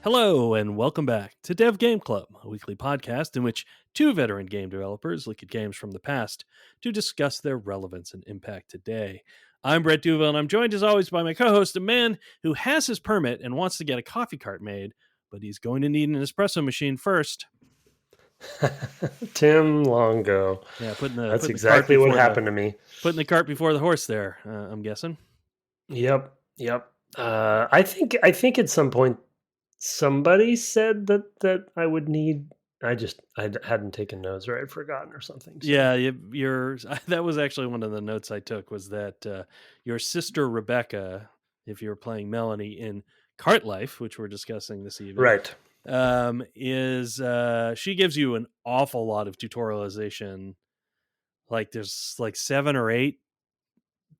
Hello, and welcome back to Dev Game Club, a weekly podcast in which two veteran game developers look at games from the past to discuss their relevance and impact today. I'm Brett Duval, and I'm joined as always by my co host, a man who has his permit and wants to get a coffee cart made, but he's going to need an espresso machine first. Tim Longo. Yeah, That's exactly what happened to me. Putting the cart before the horse there, I'm guessing. Yep. I think at some point somebody said that I would need. I hadn't taken notes or I'd forgotten or something. So. Yeah, that was actually one of the notes I took was that your sister Rebecca, if you're playing Melanie in Cart Life, which we're discussing this evening, right, she gives you an awful lot of tutorialization. Like there's like 7 or 8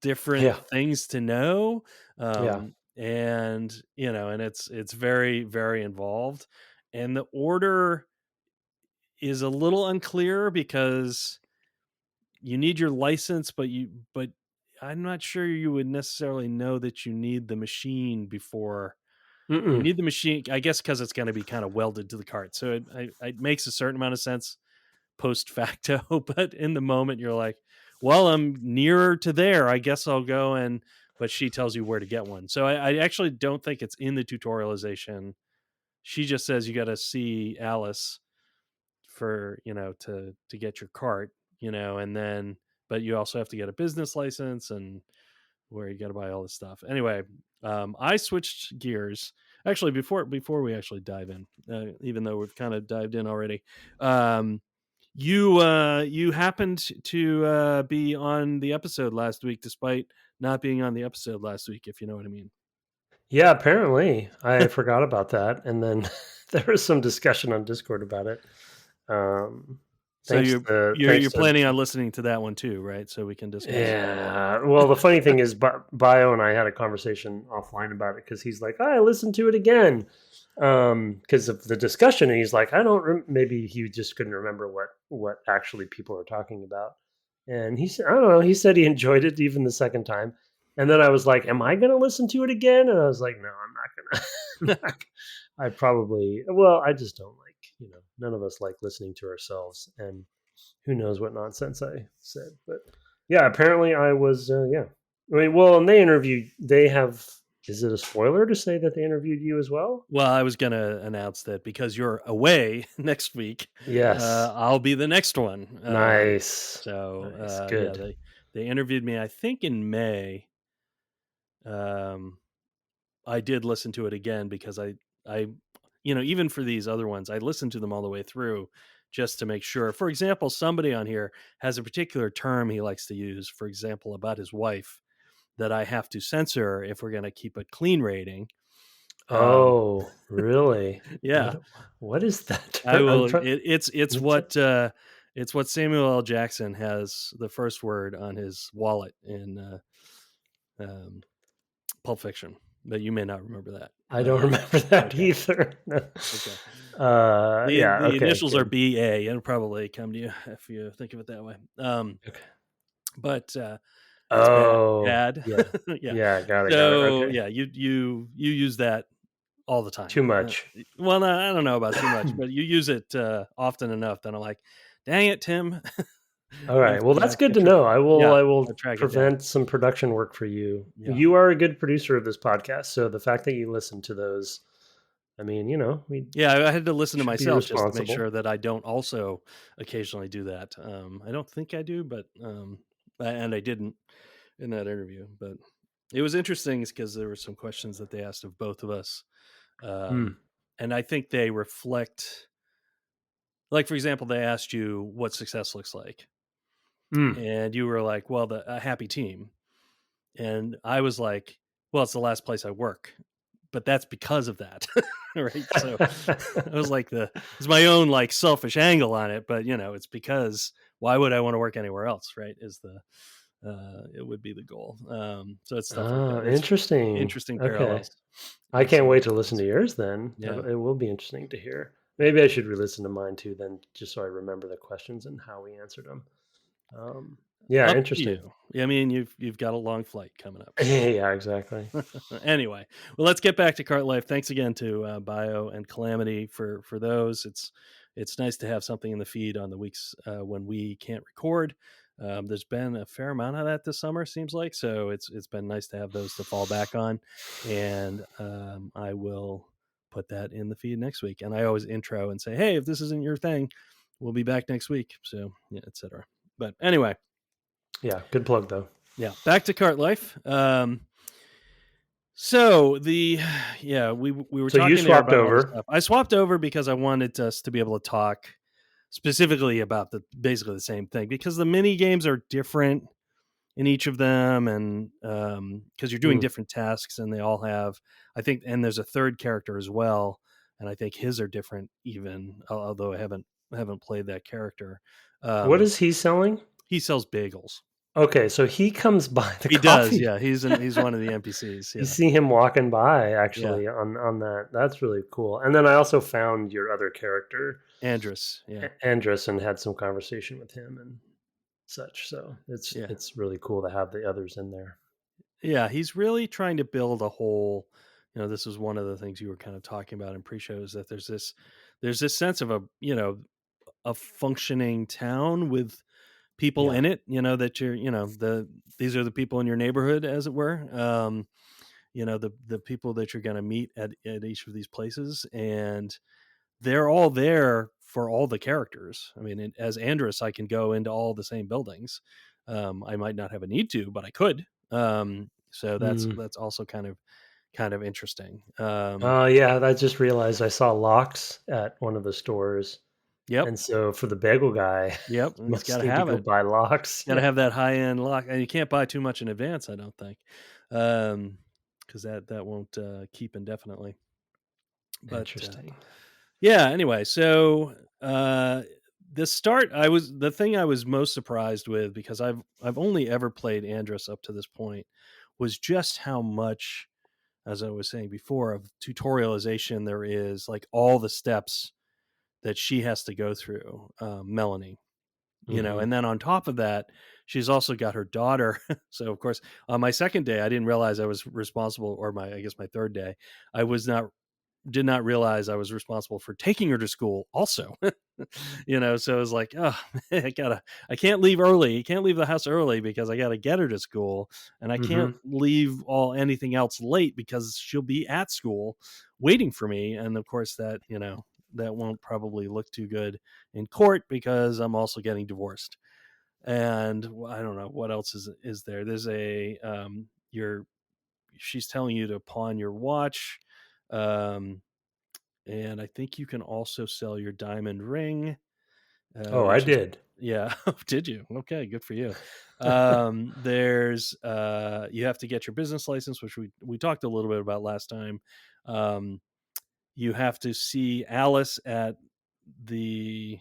different things to know, and and it's very, very involved, and the order is a little unclear because you need your license, but I'm not sure you would necessarily know that you need the machine before. You need the machine, I guess, because it's going to be kind of welded to the cart. So it makes a certain amount of sense post facto, but in the moment you're like, well, I'm nearer to there. I guess I'll go but she tells you where to get one. So I actually don't think it's in the tutorialization. She just says you got to see Alice for, to get your cart, and then, but you also have to get a business license and where you got to buy all this stuff. Anyway, I switched gears actually before we actually dive in, even though we've kind of dived in already. You happened to be on the episode last week, despite not being on the episode last week, if you know what I mean. Yeah, apparently I forgot about that, and then there was some discussion on Discord about it. So you're planning on listening to that one too, right? So we can discuss. Yeah. Well, the funny thing is, Bio and I had a conversation offline about it because he's like, "I listened to it again," because of the discussion, and he's like, "I don't." Maybe he just couldn't remember what actually people are talking about, and he said, "I don't know." He said he enjoyed it even the second time, and then I was like, "Am I going to listen to it again?" And I was like, "No, I'm not going to." I probably. Well, I just don't like. None of us like listening to ourselves, and who knows what nonsense I said, but yeah, apparently I was, yeah. I mean, well, and they have, is it a spoiler to say that they interviewed you as well? Well, I was going to announce that because you're away next week. Yes. I'll be the next one. Nice. So, nice. Good. Yeah, they interviewed me, I think in May. I did listen to it again because I, even for these other ones, I listened to them all the way through just to make sure. For example, somebody on here has a particular term he likes to use, for example, about his wife that I have to censor if we're going to keep a clean rating. Oh, really? Yeah. What is that term? I will. It's what Samuel L. Jackson has the first word on his wallet in Pulp Fiction. But you may not remember that. I don't remember that either. No. Okay. The initials are BA. It'll probably come to you if you think of it that way. Okay. But bad. Yeah. Yeah, got it. Okay. Yeah, you use that all the time. Too much. Well, no, I don't know about too much, but you use it often enough that I'm like, dang it, Tim. All right. Well, that's good to know. I will prevent some production work for you. Yeah. You are a good producer of this podcast, so the fact that you listen to those, I mean, I had to listen to myself just to make sure that I don't also occasionally do that. I don't think I do, but and I didn't in that interview. But it was interesting because there were some questions that they asked of both of us, and I think they reflect. Like, for example, they asked you what success looks like. And you were like, well, a happy team. And I was like, well, it's the last place I work, but that's because of that. Right. So I was like, it's my own like selfish angle on it, but it's because why would I want to work anywhere else? Right. It would be the goal. So it's stuff like that. It's interesting parallels. I can't wait to listen to yours then. Yeah. It will be interesting to hear. Maybe I should re-listen to mine too then, just so I remember the questions and how we answered them. Yeah, Up to interesting. you. I mean, you've got a long flight coming up, so Yeah, exactly. anyway, well, let's get back to cart life. Thanks again to Bio and Calamity for those. It's nice to have something in the feed on the weeks when we can't record. There's been a fair amount of that this summer, seems like. So it's been nice to have those to fall back on, and I will put that in the feed next week. And I always intro and say, hey, if this isn't your thing, we'll be back next week. So yeah, etc. But anyway, Yeah, good plug though. yeah, back to cart life. So the yeah, we were So you talking there swapped about all this over. stuff. I swapped over because I wanted us to be able to talk specifically about the basically the same thing because the mini games are different in each of them, and because you're doing Mm. different tasks, and they all have, I think, and there's a third character as well, and I think his are different even, although I haven't played that character. What Um, is he selling? he sells bagels. Okay, so he comes by the He does, coffee. yeah. He's one of the NPCs. You Yeah, see him walking by yeah. actually on that. That's really cool. And then I also found your other character, Andrus. Yeah, Andrus, and had some conversation with him and such. So yeah. it's really cool to have the others in there. Yeah, he's really trying to build a whole, this is one of the things you were kind of talking about in pre-show, is that there's this sense of a functioning town with people Yeah. in it, that these are the people in your neighborhood, as it were. The people that you're going to meet at each of these places, and they're all there for all the characters. I mean, as Andrus, I can go into all the same buildings. I might not have a need to, but I could. So that's Mm. that's also kind of interesting. Yeah, I just realized I saw locks at one of the stores. Yep, And so for the bagel guy, yep. And he's got must to need to have go it. buy locks. Got to Yeah. have that high end lock, and you can't buy too much in advance. I don't think, because that won't keep indefinitely. But Interesting. yeah. Anyway, so the thing I was most surprised with, because I've only ever played Andrus up to this point, was just how much, as I was saying before, of tutorialization there is, like all the steps that she has to go through, Melanie. Mhm. And then on top of that, she's also got her daughter. So of course, on my second day, I didn't realize I was responsible, or I guess my third day, I did not realize I was responsible for taking her to school also. So it was like, oh, I can't leave early. You can't leave the house early because I gotta get her to school, and I can't Mhm. leave anything else late because she'll be at school waiting for me. And of course that won't probably look too good in court because I'm also getting divorced. And I don't know what else is there. There's you're she's telling you to pawn your watch. Um, and I think you can also sell your diamond ring, Oh, I which is, did. yeah. Did you? Okay, good for you. There's you have to get your business license, which we talked a little bit about last time. Um, you have to see Alice at the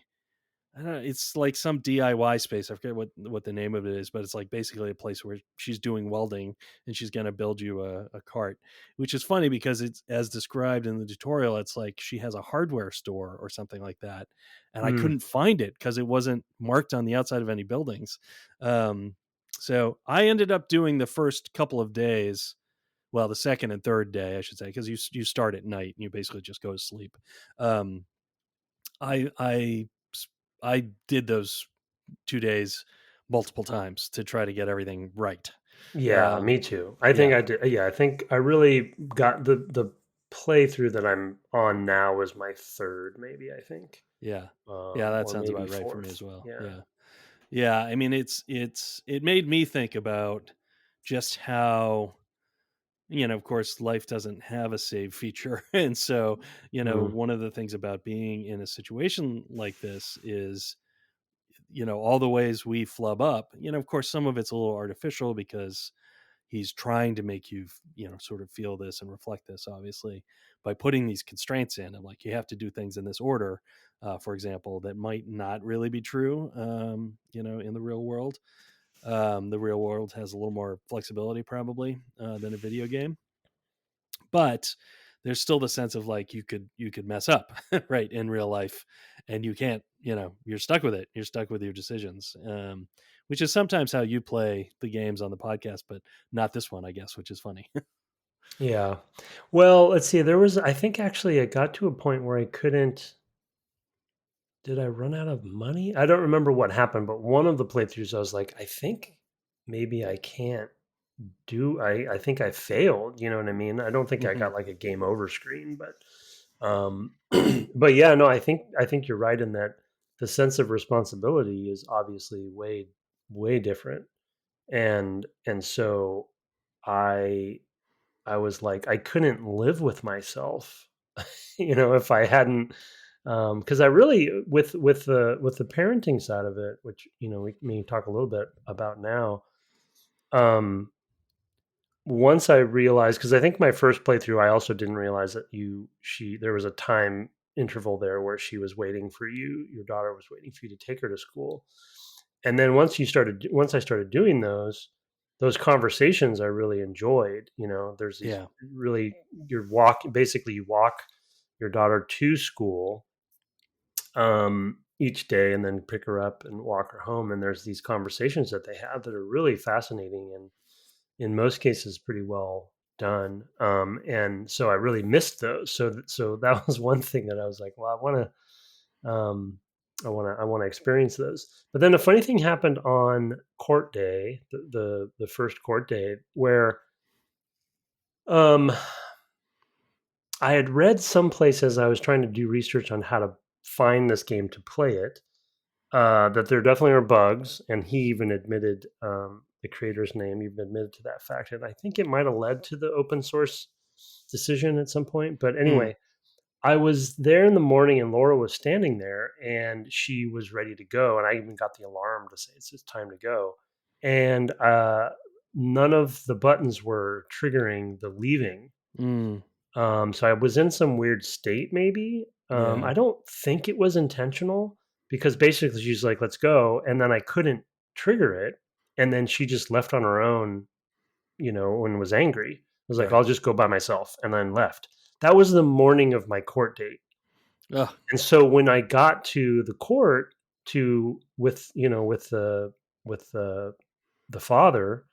I don't know, it's like some DIY space. I forget what the name of it is, but it's like basically a place where she's doing welding, and she's going to build you a cart, which is funny because it's as described in the tutorial. It's like she has a hardware store or something like that, and I Mm. couldn't find it because it wasn't marked on the outside of any buildings. Um, so I ended up doing the first couple of days. Well, the second and third day, I should say, because you start at night and you basically just go to sleep. Um, I I I did those 2 days multiple times to try to get everything right. Yeah, Um, me too. I think yeah, I did. Yeah, I think I really got the playthrough that I'm on now was my third, maybe I think, yeah, yeah, that or sounds maybe about right for me as fourth. well. Yeah. Yeah. Yeah, I mean, it made me think about just how, of course, life doesn't have a save feature. And so, Mm. one of the things about being in a situation like this is, all the ways we flub up, of course, some of it's a little artificial because he's trying to make you, sort of feel this and reflect this, obviously, by putting these constraints in, and like you have to do things in this order, for example, that might not really be true, in the real world. The real world has a little more flexibility probably than a video game, but there's still the sense of like you could mess up right in real life, and you can't, you're stuck with it, you're stuck with your decisions, which is sometimes how you play the games on the podcast, but not this one, I guess, which is funny. Yeah. Well, let's see. I think actually it got to a point where I couldn't. Did I run out of money? I don't remember what happened, but one of the playthroughs, I was like, I think maybe I can't I think I failed. You know what I mean? I don't think I Hmm. got like a game over screen, um, but yeah, no, I think you're right in that the sense of responsibility is obviously way different, and so I I was like, I couldn't live with myself, if I hadn't, because I really with the parenting side of it, which we may talk a little bit about now. Um, Once I realized, because I think my first playthrough, I also didn't realize that there was a time interval there where she was waiting for you. Your daughter was waiting for you to take her to school, and then once I started doing those conversations, I really enjoyed. There's these Yeah. really you walk your daughter to school each day, and then pick her up and walk her home. And there's these conversations that they have that are really fascinating, and in most cases pretty well done. And so I really missed those. So that was one thing that I was like, well, um, I want to experience those. But then a funny thing happened on court day, the first court day, where um, I had read someplace as I was trying to do research on how to find this game to play it, that there definitely are bugs, and he even admitted, the creator's name even admitted to that fact, and I think it might have led to the open source decision at some point. But Hmm. anyway, I was there in the morning, and Laura was standing there, and she was ready to go, and I even got the alarm to say it's time to go, and none of the buttons were triggering the leaving. Mm. So I was in some weird state maybe. Yeah. I don't think it was intentional, because basically she's like, "Let's go," and then I couldn't trigger it, and then she just left on her own, and was angry. I was like, Right. "I'll just go by myself," and then left. That was the morning of my court date. Oh, And so when I got to the court to with, with the father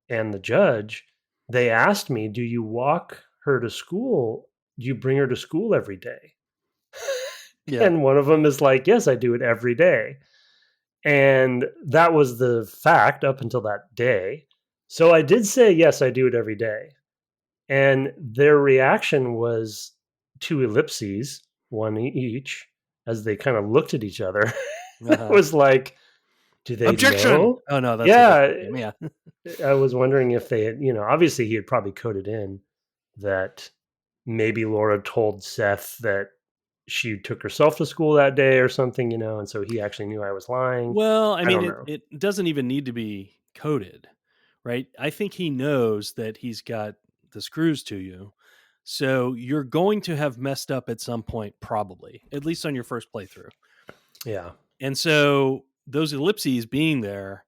and the judge, they asked me, "Do you walk her to school? Do you bring her to school every day?" yeah. And one of them is like, "Yes, I do it every day." And that was the fact up until that day. So I did say, "Yes, I do it every day." And their reaction was two ellipses, one each, as they kind of looked at each other. It Uh-huh. was like, do they Objection. know? Oh no, that's a Yeah, different game. Yeah. I was wondering if they had, obviously he had probably coded in that maybe Laura told Seth that she took herself to school that day or something, and so he actually knew I was lying. Well, I I mean, don't it know. it doesn't even need to be coded, right? I think he knows that he's got the screws to you. So you're going to have messed up at some point, probably, at least on your first playthrough. Yeah. And so those ellipses being there,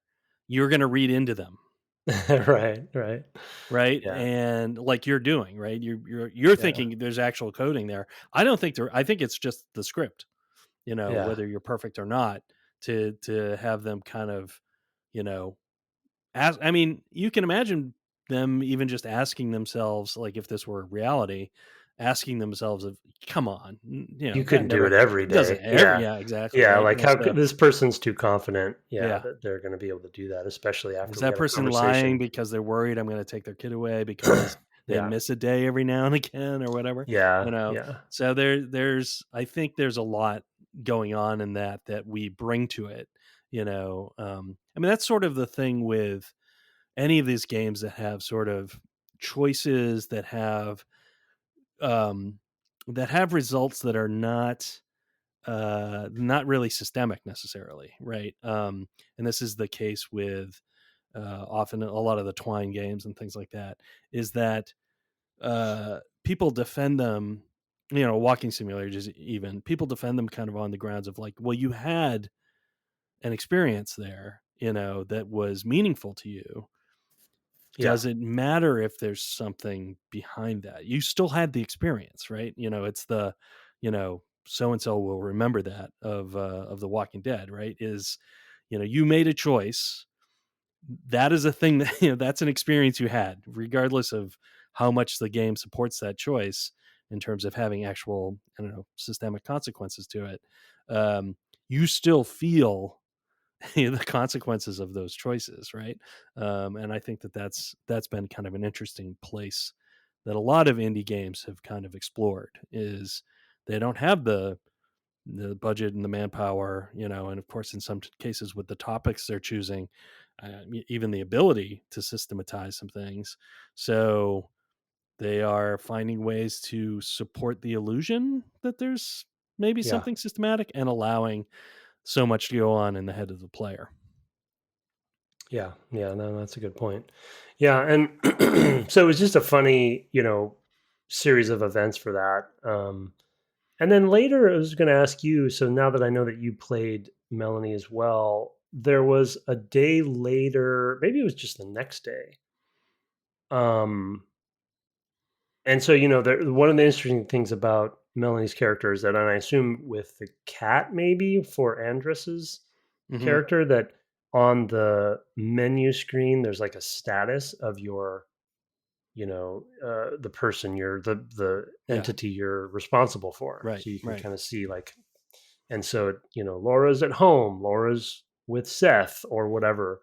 you're going to read into them, Right, right. right? Yeah, And like you're doing, right? You're yeah, thinking there's actual coding there. I don't think there. I think it's just the script. yeah, Whether you're perfect or not, to have them kind of, you know, ask. I mean, you can imagine them even just asking themselves, like if this were reality, asking themselves, "Of come on, you that couldn't do never it every doesn't day. ever." Yeah. Yeah, exactly, Yeah, right. like And how so, could this person's too confident, yeah, yeah, that they're gonna be able to do that, especially is after we that had a person lying conversation. because they're worried I'm going to take their kid away because they Yeah, miss a day every now and again or whatever, you yeah, know? yeah, So I think there's a lot going on in that we bring to it. I mean, that's sort of the thing with any of these games that have sort of choices um, that have results that are not really systemic necessarily, right? And this is the case with often a lot of the Twine games and things like that, is that people defend them, walking simulators, even people defend them kind of on the grounds of like, well, you had an experience there, that was meaningful to you. yeah, Does it matter if there's something behind that? You still had the experience, right? It's the, so and so will remember that of The Walking Dead, right? Is, you made a choice, that is a thing that, that's an experience you had, regardless of how much the game supports that choice in terms of having actual, I don't know, systemic consequences to it. You still feel the consequences of those choices, right? And I think that that's been kind of an interesting place that a lot of indie games have kind of explored, is they don't have the budget and the manpower, and of course, in some cases, with the topics they're choosing, even the ability to systematize some things. So they are finding ways to support the illusion that there's maybe Yeah. something systematic, and allowing so much to go on in the head of the player. Yeah. Yeah. No, that's a good point. Yeah. And so it was just a funny, series of events for that. And then later, I was going to ask you. So now that I know that you played Melanie as well, there was a day later, maybe it was just the next day. Um, and so, one of the interesting things about Melanie's character is that, and I assume with the cat, maybe for Andrus's Hmm. character, that on the menu screen, there's like a status of your, the person the Yeah. entity you're responsible for. Right. So you can Right. kind of see like, and so, Laura's at home, Laura's with Seth or whatever,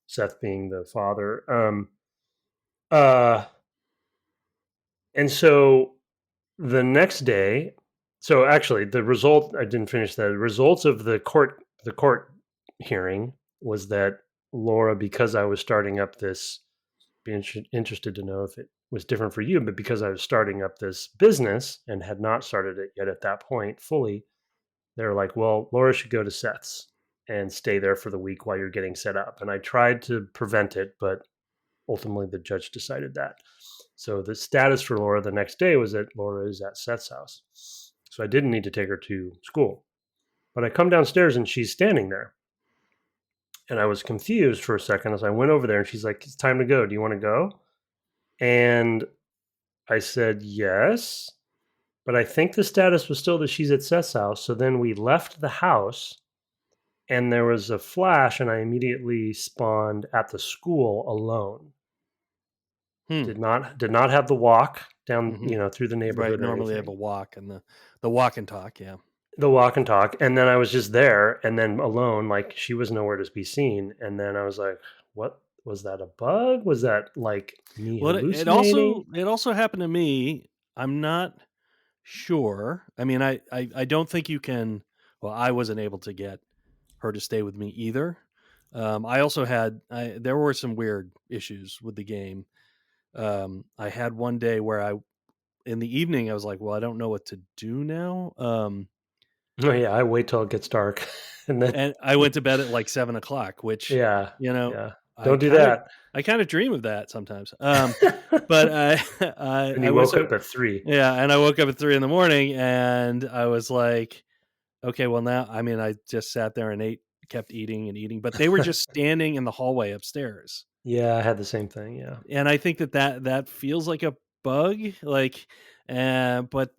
Seth being the father. Uh, and so the next day, so actually the result, I didn't finish that. The results of the court hearing was that Laura, because I was starting up this, be interested to know if it was different for you, but because I was starting up this business and had not started it yet at that point fully, they're like, well, Laura should go to Seth's and stay there for the week while you're getting set up. And I tried to prevent it, but ultimately the judge decided that. So the status for Laura the next day was that Laura is at Seth's house. So I didn't need to take her to school. But I come downstairs and she's standing there. And I was confused for a second as I went over there and she's like, it's time to go. Do you want to go? And I said, yes. But I think the status was still that she's at Seth's house. So then we left the house and there was a flash and I immediately spawned at the school alone. Hmm. Did not have the walk down, Hmm. through the Right. neighborhood or Normally, they have anything. a walk, and the walk and talk. Yeah. The walk and talk, and then I was just there and then alone, like, she was nowhere to be seen, and then I was like, "What was that, a bug? Was that, like, me Well, it hallucinating?" also it also happened to me. I'm not sure. I mean, I don't think you can. Well, I wasn't able to get her to stay with me either. I also there were some weird issues with the game. I had one day where in the evening, I was like, well, I don't know what to do now. Oh, yeah, I wait till it gets dark, and then And I went to bed at like 7 o'clock, which, yeah, you know, yeah. I Don't do kind of, that. I kind of dream of that sometimes. But I, And I you went woke to, up at 3. yeah, and I woke up at 3 in the morning, and I was like, okay, well now, I mean, I just sat there and kept eating and eating, but they were just standing in the hallway upstairs. Yeah, I had the same thing, yeah. And I think that feels like a bug, like, but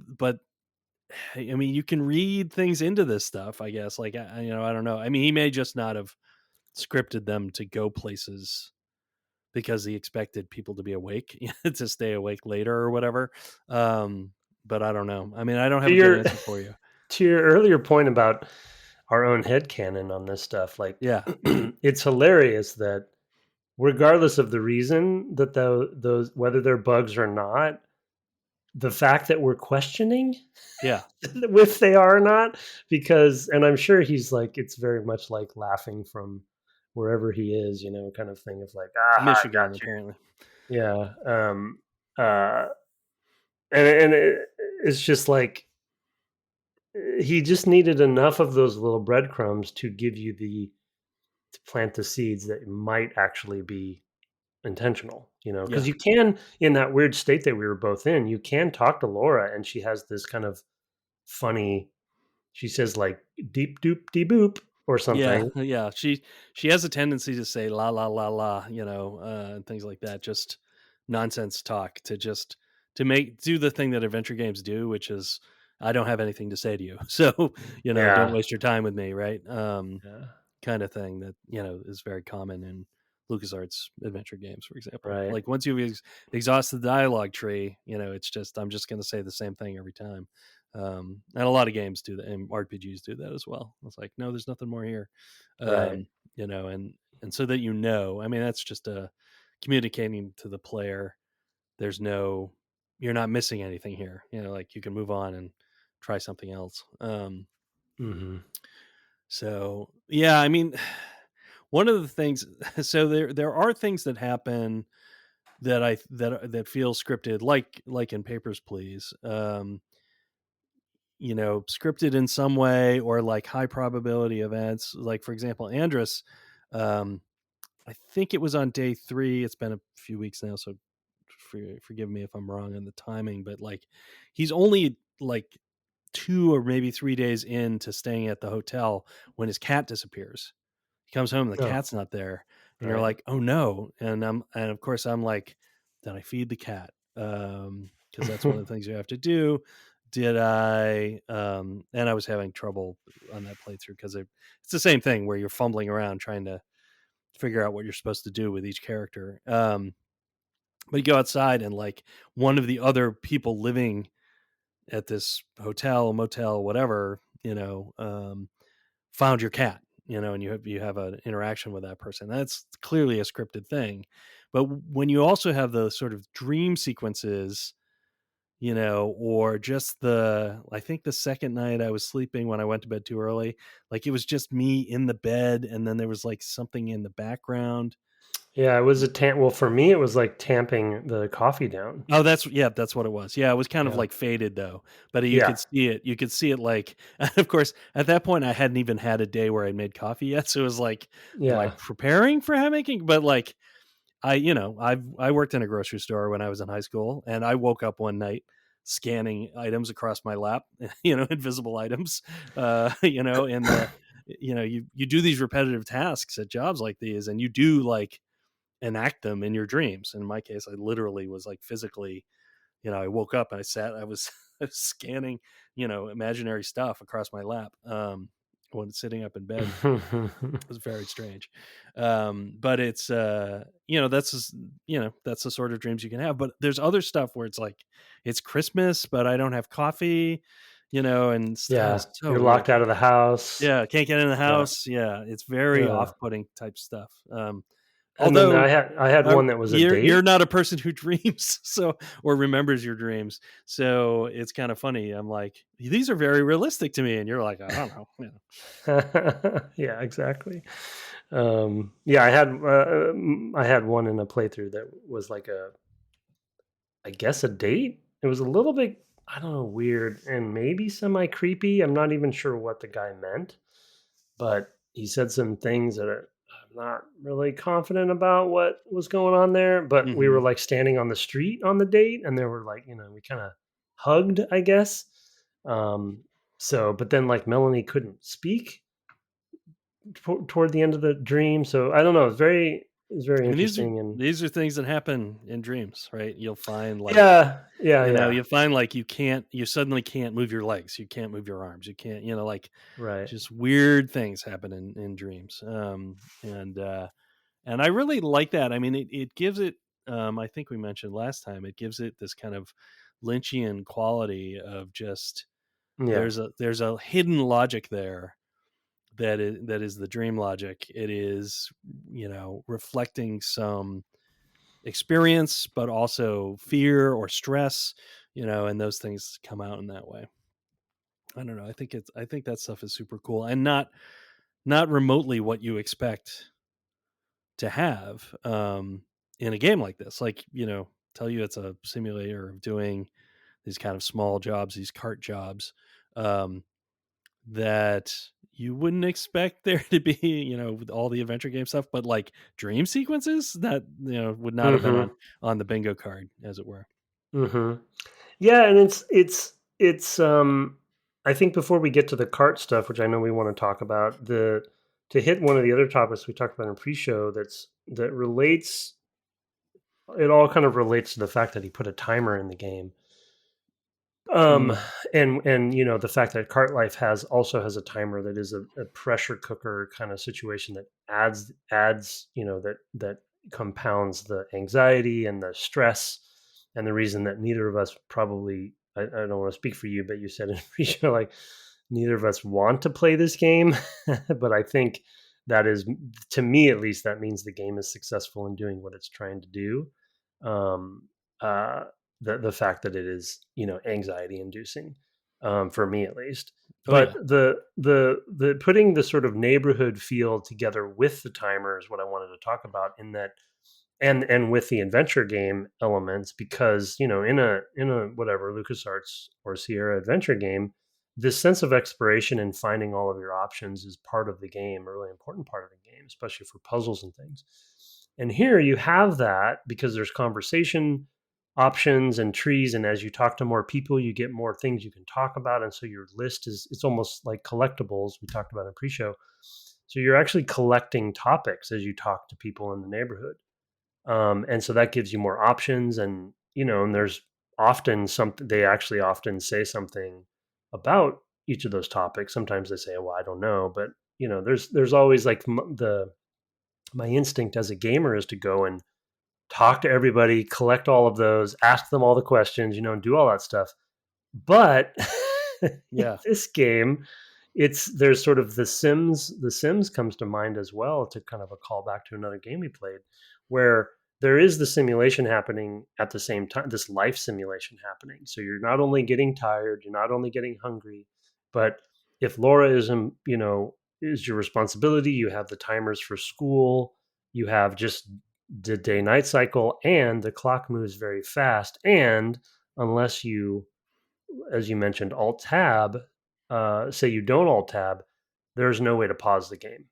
I mean, you can read things into this stuff, I guess. Like, I don't know. I mean, he may just not have scripted them to go places because he expected people to be awake, to stay awake later or whatever. Um, but I don't know. I mean, I don't To have a good your answer for you. to your earlier point about our own headcanon on this stuff, like, Yeah, it's hilarious that regardless of the reason that those whether they're bugs or not, the fact that we're questioning yeah, if they are or not, because and I'm sure he's like, it's very much like laughing from wherever he is, kind of thing of like, "Aha, I got Michigan apparently. you." Yeah, uh, it's just like, he just needed enough of those little breadcrumbs to give you to plant the seeds that might actually be intentional, because Yeah, you can, in that weird state that we were both in, you can talk to Laura and she has this kind of funny, she says like deep doop de boop or yeah, something. yeah. She has a tendency to say la la la la, and things like that. Just nonsense talk to make do the thing that adventure games do, which is I don't have anything to say to you, so don't Yeah. waste your time with me, right? Yeah. Kind of thing that is very common in LucasArts adventure games, for example. Right. Like once you've exhausted the dialogue tree, it's just I'm just going to say the same thing every time. And a lot of games do that, and RPGs do that as well. It's like, no, there's nothing more here. Right. And so that I mean, that's just communicating to the player. You're not missing anything here. Like you can move on and try something else. Mm-hmm. So yeah, I mean, one of the things. So there are things that happen that feel scripted, like in Papers, Please. Scripted in some way, or like high probability events. Like for example, Andrus. I think it was on day 3. It's been a few weeks now, so forgive me if I'm wrong on the timing. But like, he's only like 2 or maybe 3 days into staying at the hotel when his cat disappears. He comes home and the Oh, cat's not there, and you're right. like, "Oh no!" And of course I'm like, "Did I feed the cat?" Because that's one of the things you have to do. Did I? And I was having trouble on that playthrough because it's the same thing where you're fumbling around trying to figure out what you're supposed to do with each character. But you go outside and like one of the other people living at this hotel, motel, whatever, found your cat, and you have an interaction with that person. That's clearly a scripted thing. But when you also have the sort of dream sequences, or just I think the second night I was sleeping when I went to bed too early, like it was just me in the bed, and then there was like something in the background. Yeah, it was well, for me, it was like tamping the coffee down. Oh, that's what it was. Yeah, it was kind of Yeah. like faded though, but you Yeah. could see it. You could see it like, and of course, at that point, I hadn't even had a day where I made coffee yet. So it was like, am I Yeah. preparing for making? But like, I worked in a grocery store when I was in high school, and I woke up one night scanning items across my lap, invisible items, and you do these repetitive tasks at jobs like these, and you do like enact them in your dreams. In my case, I literally was like physically, I woke up and I was I was scanning, imaginary stuff across my lap when sitting up in bed. It was very strange. But it's that's the sort of dreams you can have. But there's other stuff where it's like it's Christmas, but I don't have coffee, and Yeah. so You're weird. locked out of the house. Yeah, can't get in the Yeah. house. Yeah, it's very Yeah. off-putting type stuff. And then Although I had one that was a you're date. not a person who dreams, or remembers your dreams, so it's kind of funny. I'm like, these are very realistic to me, and you're like, I don't know. Yeah, exactly. Yeah, I had one in a playthrough that was like I guess a date. It was a little bit, I don't know, weird and maybe semi creepy. I'm not even sure what the guy meant, but he said some things that I'm not really confident about what was going on there. But we were Hmm. like standing on the street on the date, and there were like, we kind of hugged, I guess. Um, but then like Melanie couldn't speak toward the end of the dream. So I don't know. It's very I mean, these are interesting. And these are things that happen in dreams, right? You'll find like, yeah, yeah, yeah. you'll find like you suddenly can't move your legs, you can't move your arms, you can't, like Right. just weird things happen in dreams. And I really like that. I mean, it gives it. I think we mentioned last time. It gives it this kind of Lynchian quality of just Yeah. there's a hidden logic there that is the dream logic. It is reflecting some experience, but also fear or stress. And those things come out in that way. I don't know. I think that stuff is super cool, and not remotely what you expect to have in a game like this. Like, tell you it's a simulator of doing these kind of small jobs, these cart jobs, um, that you wouldn't expect there to be, with all the adventure game stuff, but like dream sequences that, would not have been on Mhm. the bingo card, as it were. Mhm. Yeah, and it's I think before we get to the cart stuff, which I know we want to talk about, the to hit one of the other topics we talked about in pre-show that relates, it all kind of relates to the fact that he put a timer in the game. Um Mm. and the fact that cart life also has a timer that is a pressure cooker kind of situation that adds that compounds the anxiety and the stress, and the reason that neither of us probably, I don't want to speak for you, but you said in pre-show, like, neither of us want to play this game. But I think that is, to me at least, that means the game is successful in doing what it's trying to do. um uh the fact that it is, anxiety inducing, for me at least. Oh But yeah. the putting the sort of neighborhood feel together with the timer is what I wanted to talk about, in that, and with the adventure game elements, because in a whatever LucasArts or Sierra adventure game, this sense of exploration and finding all of your options is part of the game, a really important part of the game, especially for puzzles and things. And here you have that because there's conversation options and trees, and as you talk to more people, you get more things you can talk about, and so your list is, it's almost like collectibles we talked about in pre-show. So you're actually collecting topics as you talk to people in the neighborhood. And so that gives you more options, and there's often something, they actually often say something about each of those topics. Sometimes they say, well, I don't know, but there's always like, the my instinct as a gamer is to go and talk to everybody, collect all of those, ask them all the questions, do all that stuff. But in Yeah. this game, there's sort of The Sims comes to mind as well, to kind of a callback to another game we played, where there is the simulation happening at the same time, this life simulation happening. So you're not only getting tired, you're not only getting hungry, but if Laura is your responsibility, you have the timers for school, you have just the day night cycle, and the clock moves very fast. And unless you, as you mentioned, alt tab, say you don't alt tab, there's no way to pause the game.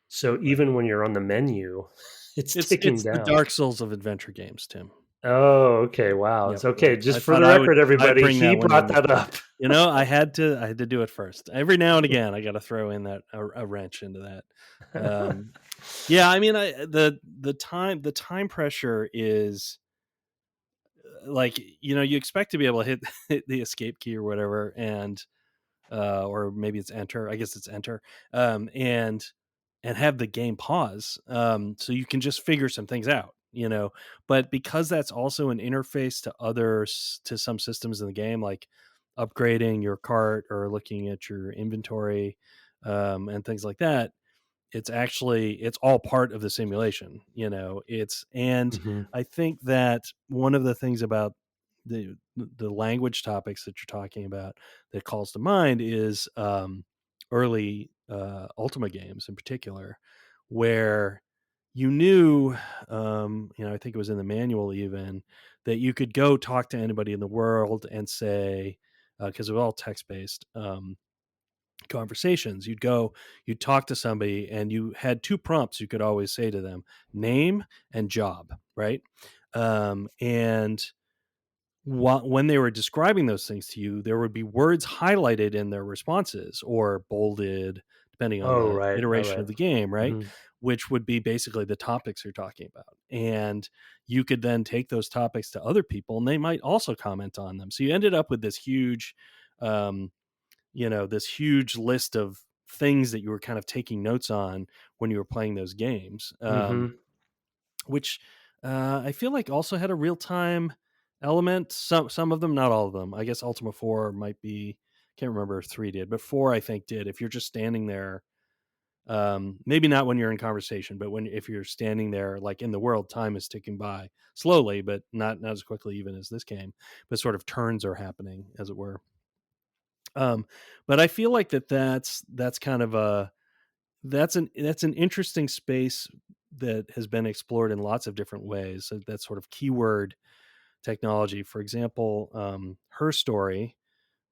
So Right. even when you're on the menu, it's ticking It's the down. Dark Souls of adventure games, Tim. Oh, okay. Wow. Yep, It's okay. yep. I Just for thought the record, I'd everybody, bring he that one brought in this that time. up. I had to do it first. Every now and again, I got to throw in a wrench into that. Yeah, I mean, the time pressure is like, you expect to be able to hit the escape key or whatever, and or maybe it's enter. I guess it's enter, and have the game pause, so you can just figure some things out. But because that's also an interface to others, to some systems in the game, like upgrading your cart or looking at your inventory, and things like that, it's all part of the simulation. And Hmm. I think that one of the things about the language topics that you're talking about that calls to mind is, early Ultima games in particular, where you knew, I think it was in the manual even, that you could go talk to anybody in the world and say, because it was all text based, conversations. You'd talk to somebody, and you had two prompts you could always say to them: name and job, right? And when they were describing those things to you, there would be words highlighted in their responses or bolded, depending on Oh, the right. All iteration right. of the game, right? Hmm. Which would be basically the topics you're talking about. And you could then take those topics to other people, and they might also comment on them. So you ended up with um, this huge list of things that you were kind of taking notes on when you were playing those games, Hmm. which I feel like also had a real time element. Some of them, not all of them. I guess Ultima 4 might be. Can't remember if 3 did, but 4 I think did. If you're just standing there, maybe not when you're in conversation, but if you're standing there, like in the world, time is ticking by slowly, but not as quickly even as this game. But sort of turns are happening, as it were. Um, but I feel like that's kind of that's an interesting space that has been explored in lots of different ways. So that sort of keyword technology, for example, Her Story,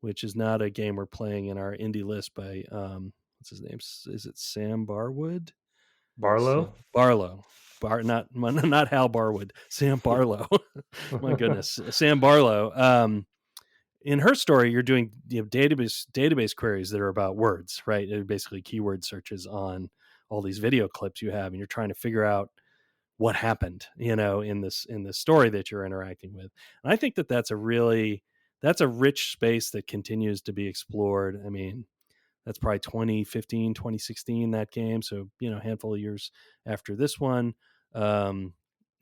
which is not a game we're playing in our indie list by, what's his name? Is it Sam Barwood? Barlow. Barlow. Not Hal Barwood. Sam Barlow. My goodness, Sam Barlow. In Her Story, you're doing database queries that are about words, right? They're basically keyword searches on all these video clips you have, and you're trying to figure out what happened, in this story that you're interacting with. And I think that that's a rich space that continues to be explored. I mean, that's probably 2015, 2016, that game. So, a handful of years after this one.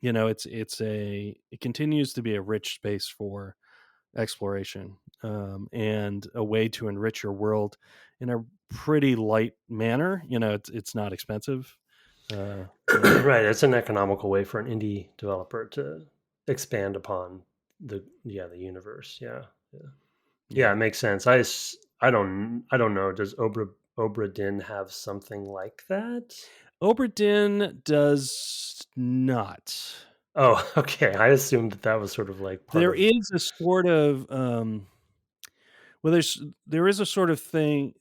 It continues to be a rich space for exploration, and a way to enrich your world in a pretty light manner. It's not expensive. Right, it's an economical way for an indie developer to expand upon the universe. Yeah, Yeah. it makes sense. I don't know. Does Obra Dinn have something like that? Obra Dinn does not. Oh, okay. I assumed that was sort of like part There of. is a sort of well, there is a sort of thing.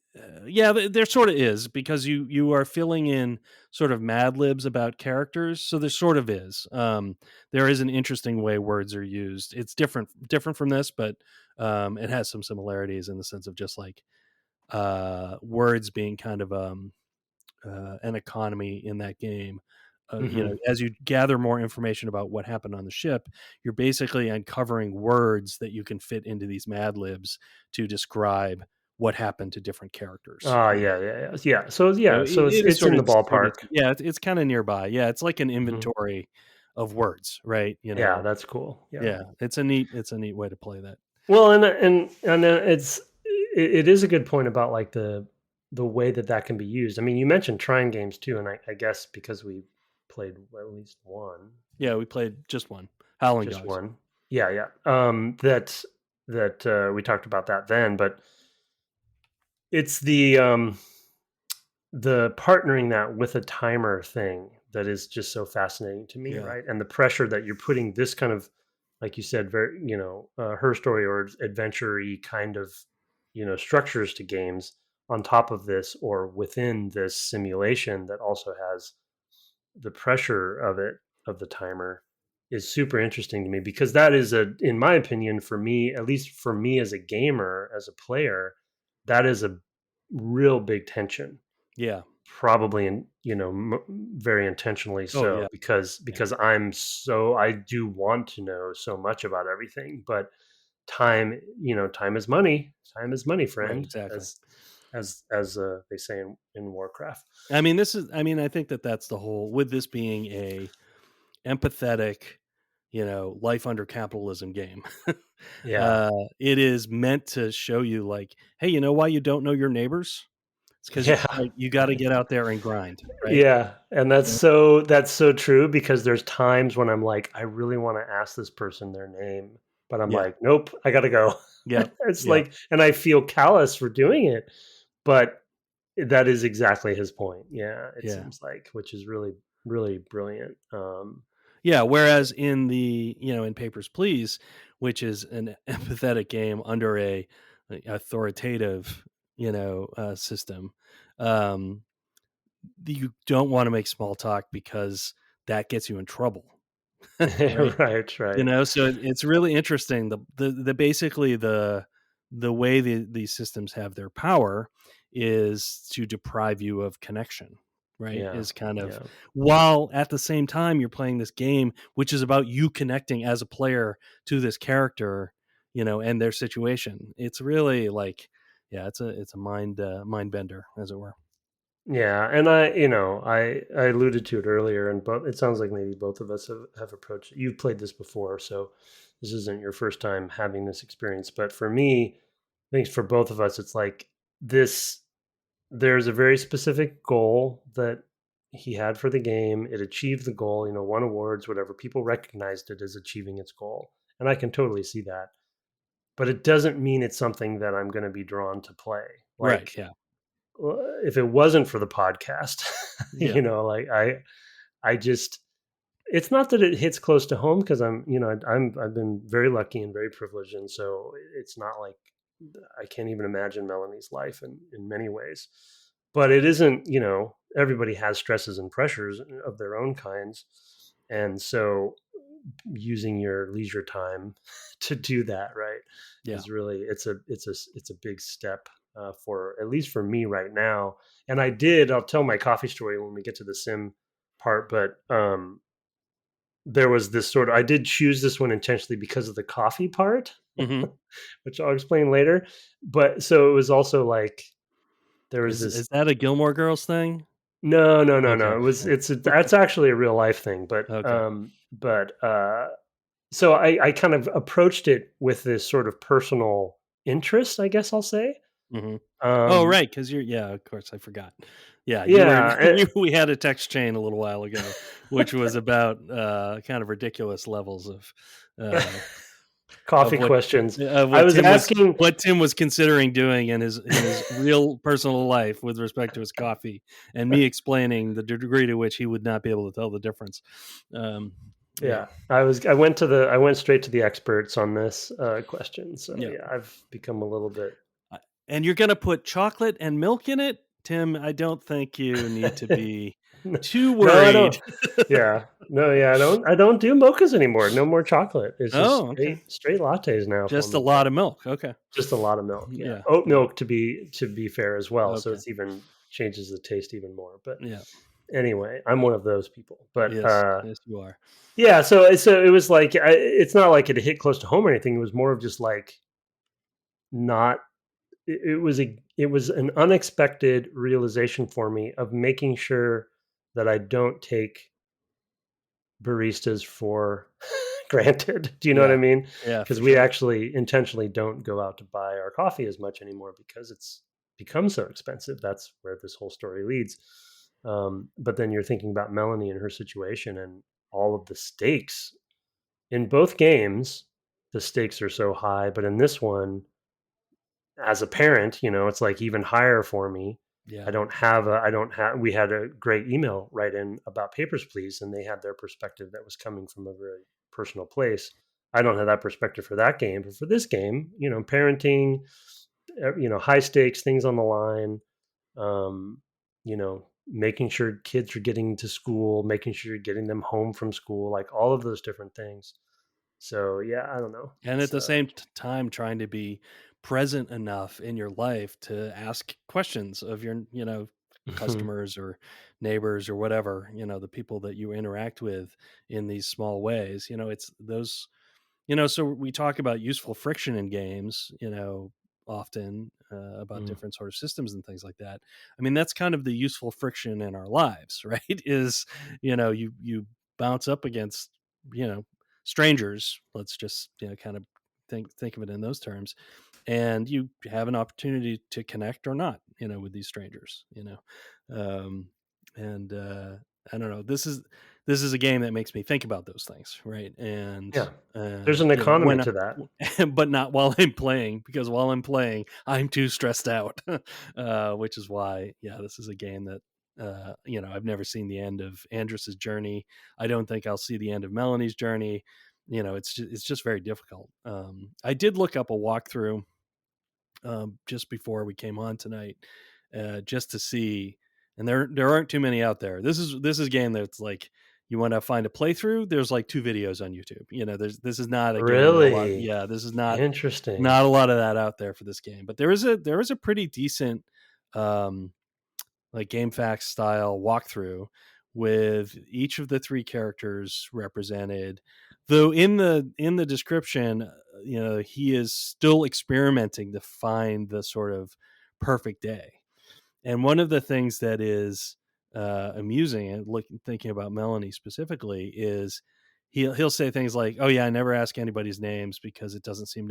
Yeah, there sort of is, because you are filling in sort of Mad Libs about characters. So there sort of is. There is an interesting way words are used. It's different from this, but it has some similarities in the sense of just like words being kind of an economy in that game. Hmm. As you gather more information about what happened on the ship, you're basically uncovering words that you can fit into these Mad Libs to describe what happened to different characters. Ah, yeah. So So yeah, so it is it's in the sort of, ballpark. yeah, it's kind of nearby. Yeah, it's like an Hmm. inventory of words, right? Yeah, that's cool. Yeah. Yeah, it's a neat way to play that. Well, and it is a good point about like the way that can be used. I mean, you mentioned trying games too, and I guess because we played at least one, Yeah, we played just one, Howling just Dogs. one. Yeah. That we talked about that then, but it's the partnering that with a timer thing that is just so fascinating to me, Yeah, right? And the pressure that you're putting this kind of, like you said, very her story or adventure-y kind of structures to games on top of this or within this simulation that also has the pressure of the timer is super interesting to me because that is in my opinion, for me, at least for me as a gamer, as a player, that is a real big tension, yeah. probably very intentionally Oh so yeah, yeah, because I do want to know so much about everything, but time is money. Time is money, right, friend, exactly. as they say in Warcraft. I think that that's the whole, with this being a empathetic, life under capitalism game. Yeah. uh, it is meant to show you, like, hey, you know why you don't know your neighbors? It's because Yeah. like you got to get out there and grind, right? Yeah, and Yeah, that's so true because there's times when I'm like, I really want to ask this person their name, but I'm yeah, like, nope, I gotta go. yep, It's yep, like, and I feel callous for doing it, but that is exactly his point. Yeah, it yeah, seems like, which is really, really brilliant. yeah. Whereas in Papers, Please, which is an empathetic game under a authoritative, system, um, you don't want to make small talk because that gets you in trouble, right? Right, right. So it's really interesting. The basically the way these systems have their power is to deprive you of connection, right? Yeah, Is kind of, yeah. while at the same time you're playing this game, which is about you connecting as a player to this character, and their situation. It's really like, yeah, it's a mind bender, as it were. Yeah, and I alluded to it earlier, and but it sounds like maybe both of us have approached it. You've played this before, so this isn't your first time having this experience. But for me, I think for both of us, it's like this. There's a very specific goal that he had for the game. It achieved the goal. Won awards, whatever. People recognized it as achieving its goal, and I can totally see that. But it doesn't mean it's something that I'm going to be drawn to play. Right. Like Yeah. if it wasn't for the podcast, Yeah. like I just it's not that it hits close to home because I've been very lucky and very privileged, and so it's not like I can't even imagine Melanie's life in many ways. But it isn't, everybody has stresses and pressures of their own kinds, and so using your leisure time to do that right Yeah. is really it's a big step for at least for me right now. And I'll tell my coffee story when we get to the sim part, but there was this sort of I did choose this one intentionally because of the coffee part. Mhm. which I'll explain later. But so it was also like there was this. Is that a Gilmore Girls thing? No, no, no, no. Okay. It was Yeah. that's actually a real life thing, Okay. so I kind of approached it with this sort of personal interest, I guess I'll say. Mhm. Oh, Um, right, 'cause you're yeah, of course, I forgot. Yeah, you were yeah, we had a text chain a little while ago, which was about, kind of ridiculous levels uh, of coffee questions. I was asking. what Tim was considering doing in his real personal life with respect to his coffee, and me explaining the degree to which he would not be able to tell the difference. Um, yeah, Yeah, I went straight to the experts on this question. So yeah. yeah, I've become a little bit. And you're gonna put chocolate and milk in it? Tim, I don't think you need to be too No, I worried. don't. Yeah, no, yeah, I don't do mochas anymore. No more chocolate. It's just Oh, okay. straight lattes now for Just a me. Yeah, lot of milk, okay. just a lot of milk. Yeah, Yeah, oat yeah, milk to be fair as well. So okay. it's even changes the taste even more. But Yeah. anyway, I'm one of those people. But Yes, yes, you are. yeah, so it was like it's not like it hit close to home or anything. It was more of just like not. It was an unexpected realization for me of making sure that I don't take baristas for granted. Do you know what I Yeah. mean? Yeah, Because for we sure. actually intentionally don't go out to buy our coffee as much anymore because it's become so expensive. That's where this whole story leads. But then you're thinking about Melanie and her situation and all of the stakes in both games. The stakes are so high, but in this one, as a parent, it's like even higher for me. Yeah. I don't have we had a great email write in about Papers, Please, and they had their perspective that was coming from a very personal place. I don't have that perspective for that game, but for this game, parenting, high stakes, things on the line, making sure kids are getting to school, making sure you're getting them home from school, like all of those different things. So yeah, I don't know. And at It's the same time trying to be present enough in your life to ask questions of your customers or neighbors or whatever, the people that you interact with in these small ways. It's those, so we talk about useful friction in games, often about Mm, different sort of systems and things like that. I mean, that's kind of the useful friction in our lives, right? Is, you bounce up against, you know, strangers. Let's just, kind of think of it in those terms, and you have an opportunity to connect or not, with these strangers, um, and I don't know. This is a game that makes me think about those things, right? And yeah, there's an economy when to that. but not while I'm playing, because while I'm playing, I'm too stressed out, which is why, yeah, this is a game that I've never seen the end of Andrus's journey. I don't think I'll see the end of Melanie's journey. It's just very difficult. I did look up a walkthrough just before we came on tonight, just to see, and there aren't too many out there. This is a game that's like, you want to find a playthrough. There's like two videos on YouTube. This is not a game that a lot. Really Yeah, this is not interesting. a lot of that out there for this game. But there is a pretty decent um, like game facts style walkthrough with each of the three characters represented, though in the description, he is still experimenting to find the sort of perfect day. And one of the things that is amusing, and thinking about Melanie specifically, is he'll say things like, "Oh yeah, I never ask anybody's names because it doesn't seem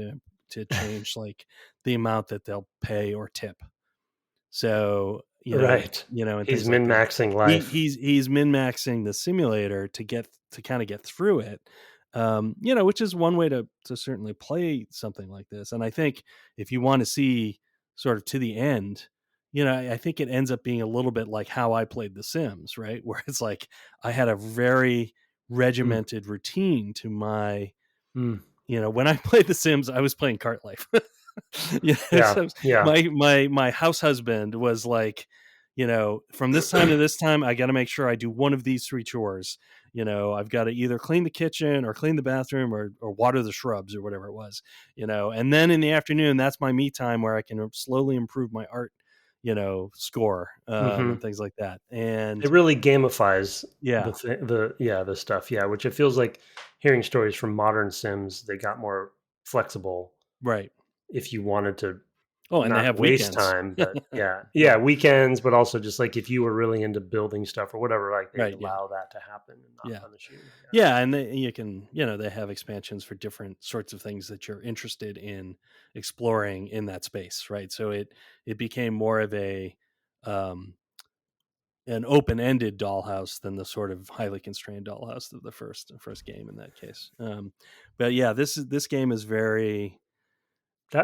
to change like the amount that they'll pay or tip." So, Right. and He's things like that. min-maxing He life. he's min-maxing the simulator to kind of get through it. Which is one way to certainly play something like this. And I think if you want to see sort of to the end, I think it ends up being a little bit like how I played The Sims, right? Where it's like I had a very Mm, regimented routine to my, mm. when I played The Sims, I was playing Cart Life. Yeah, Yeah, so yeah. my house husband was like, from this time to this time, I got to make sure I do one of these three chores. I've got to either clean the kitchen or clean the bathroom or water the shrubs or whatever it was. And then in the afternoon, that's my me time where I can slowly improve my art, score, and Mhm. things like that. It And really gamifies yeah, the stuff, yeah, which it feels like hearing stories from modern Sims, they got more flexible. Right. if you wanted to Oh, and they not have waste weekends. time, but yeah, Yeah. weekends, but also just like if you were really into building stuff or whatever, like they'd Right, yeah. allow that to happen and not Yeah. punish you. Yeah. Yeah, and you can, they have expansions for different sorts of things that you're interested in exploring in that space, right? So it became more of um an open-ended dollhouse than the sort of highly constrained dollhouse of the first game in that case. But yeah, this game is very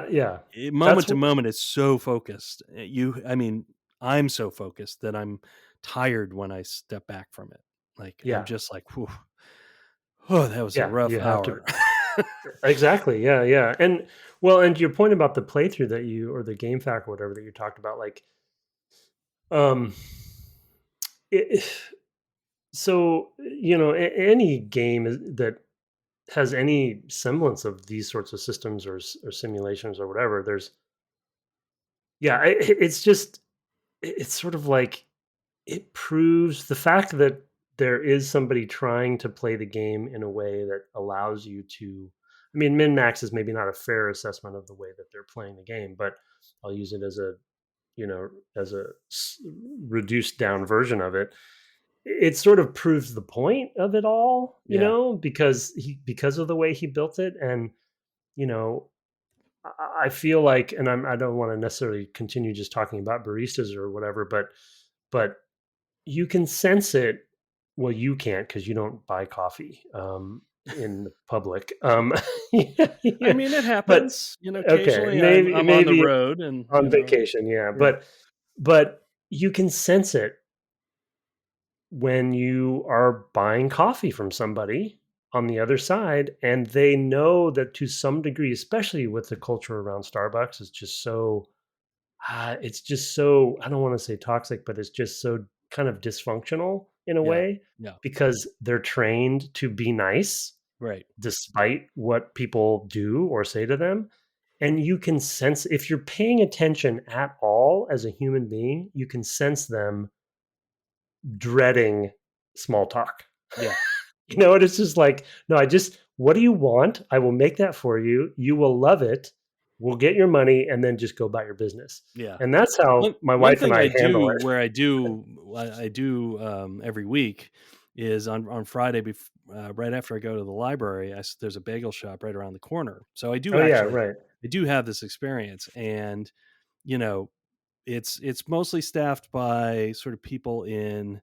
Yeah, moment that's to moment. It's so focused. I mean, I'm so focused that I'm tired when I step back from it. Like I'm yeah, just like, whew, oh, that was a yeah. rough You have hour. to exactly. Yeah, yeah. And well, and your point about the playthrough that you or the game fact or whatever that you talked about, like, um, it, so any game that has any semblance of these sorts of systems or simulations or whatever, there's yeah, it's just it's sort of like it proves the fact that there is somebody trying to play the game in a way that allows you to. I mean, min max is maybe not a fair assessment of the way that they're playing the game, but I'll use it as a you know as a reduced down version of it. It sort of proves the point of it all, Yeah. because of the way he built it. And you know I feel like, and I don't want to necessarily continue just talking about baristas or whatever, but you can sense it. Well, you can't because you don't buy coffee in the public. Yeah, I yeah. mean, it But happens. okay, Occasionally maybe I'm on the maybe road and, on vacation, yeah. yeah. But you can sense it when you are buying coffee from somebody on the other side, and they know that to some degree, especially with the culture around Starbucks, it's just so, I don't want to say toxic, but it's just so kind of dysfunctional in a Yeah. way Yeah. because they're trained to be nice Right. despite what people do or say to them. And you can sense, if you're paying attention at all as a human being, you can sense them dreading small talk. Yeah. And it's just like, no, what do you want? I will make that for you. You will love it. We'll get your money and then just go about your business. Yeah. And that's how my One wife and thing I I handle do it. where I do every week is on Friday right after I go to the library, there's a bagel shop right around the corner. So Oh, yeah, right. I do have this experience, and you know, it's mostly staffed by sort of people in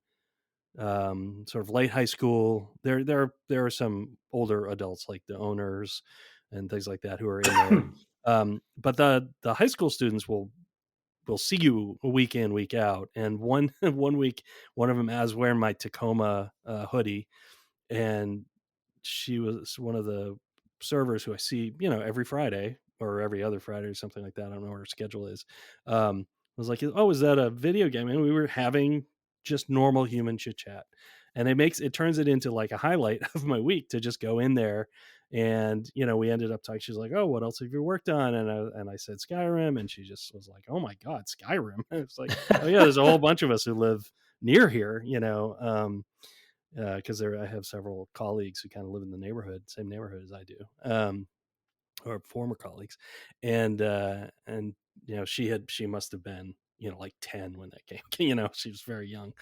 sort of late high school. There are some older adults like the owners and things like that who are in there. But the high school students will see you week in, week out. And one week, one of them, I was wearing my Tacoma hoodie, and she was one of the servers who I see, every Friday or every other Friday or something like that. I don't know what her schedule is. I was like, "Oh, is that a video game?" And we were having just normal human chit chat, and it turns it into like a highlight of my week to just go in there. And we ended up talking. She's like, "Oh, what else have you worked on?" And I said Skyrim, and she just was like, "Oh my god, Skyrim!" It's like, "Oh yeah, there's a whole bunch of us who live near here, because I have several colleagues who kind of live in the same neighborhood as I do, or former colleagues, and she must have been like 10 when that game came. She was very young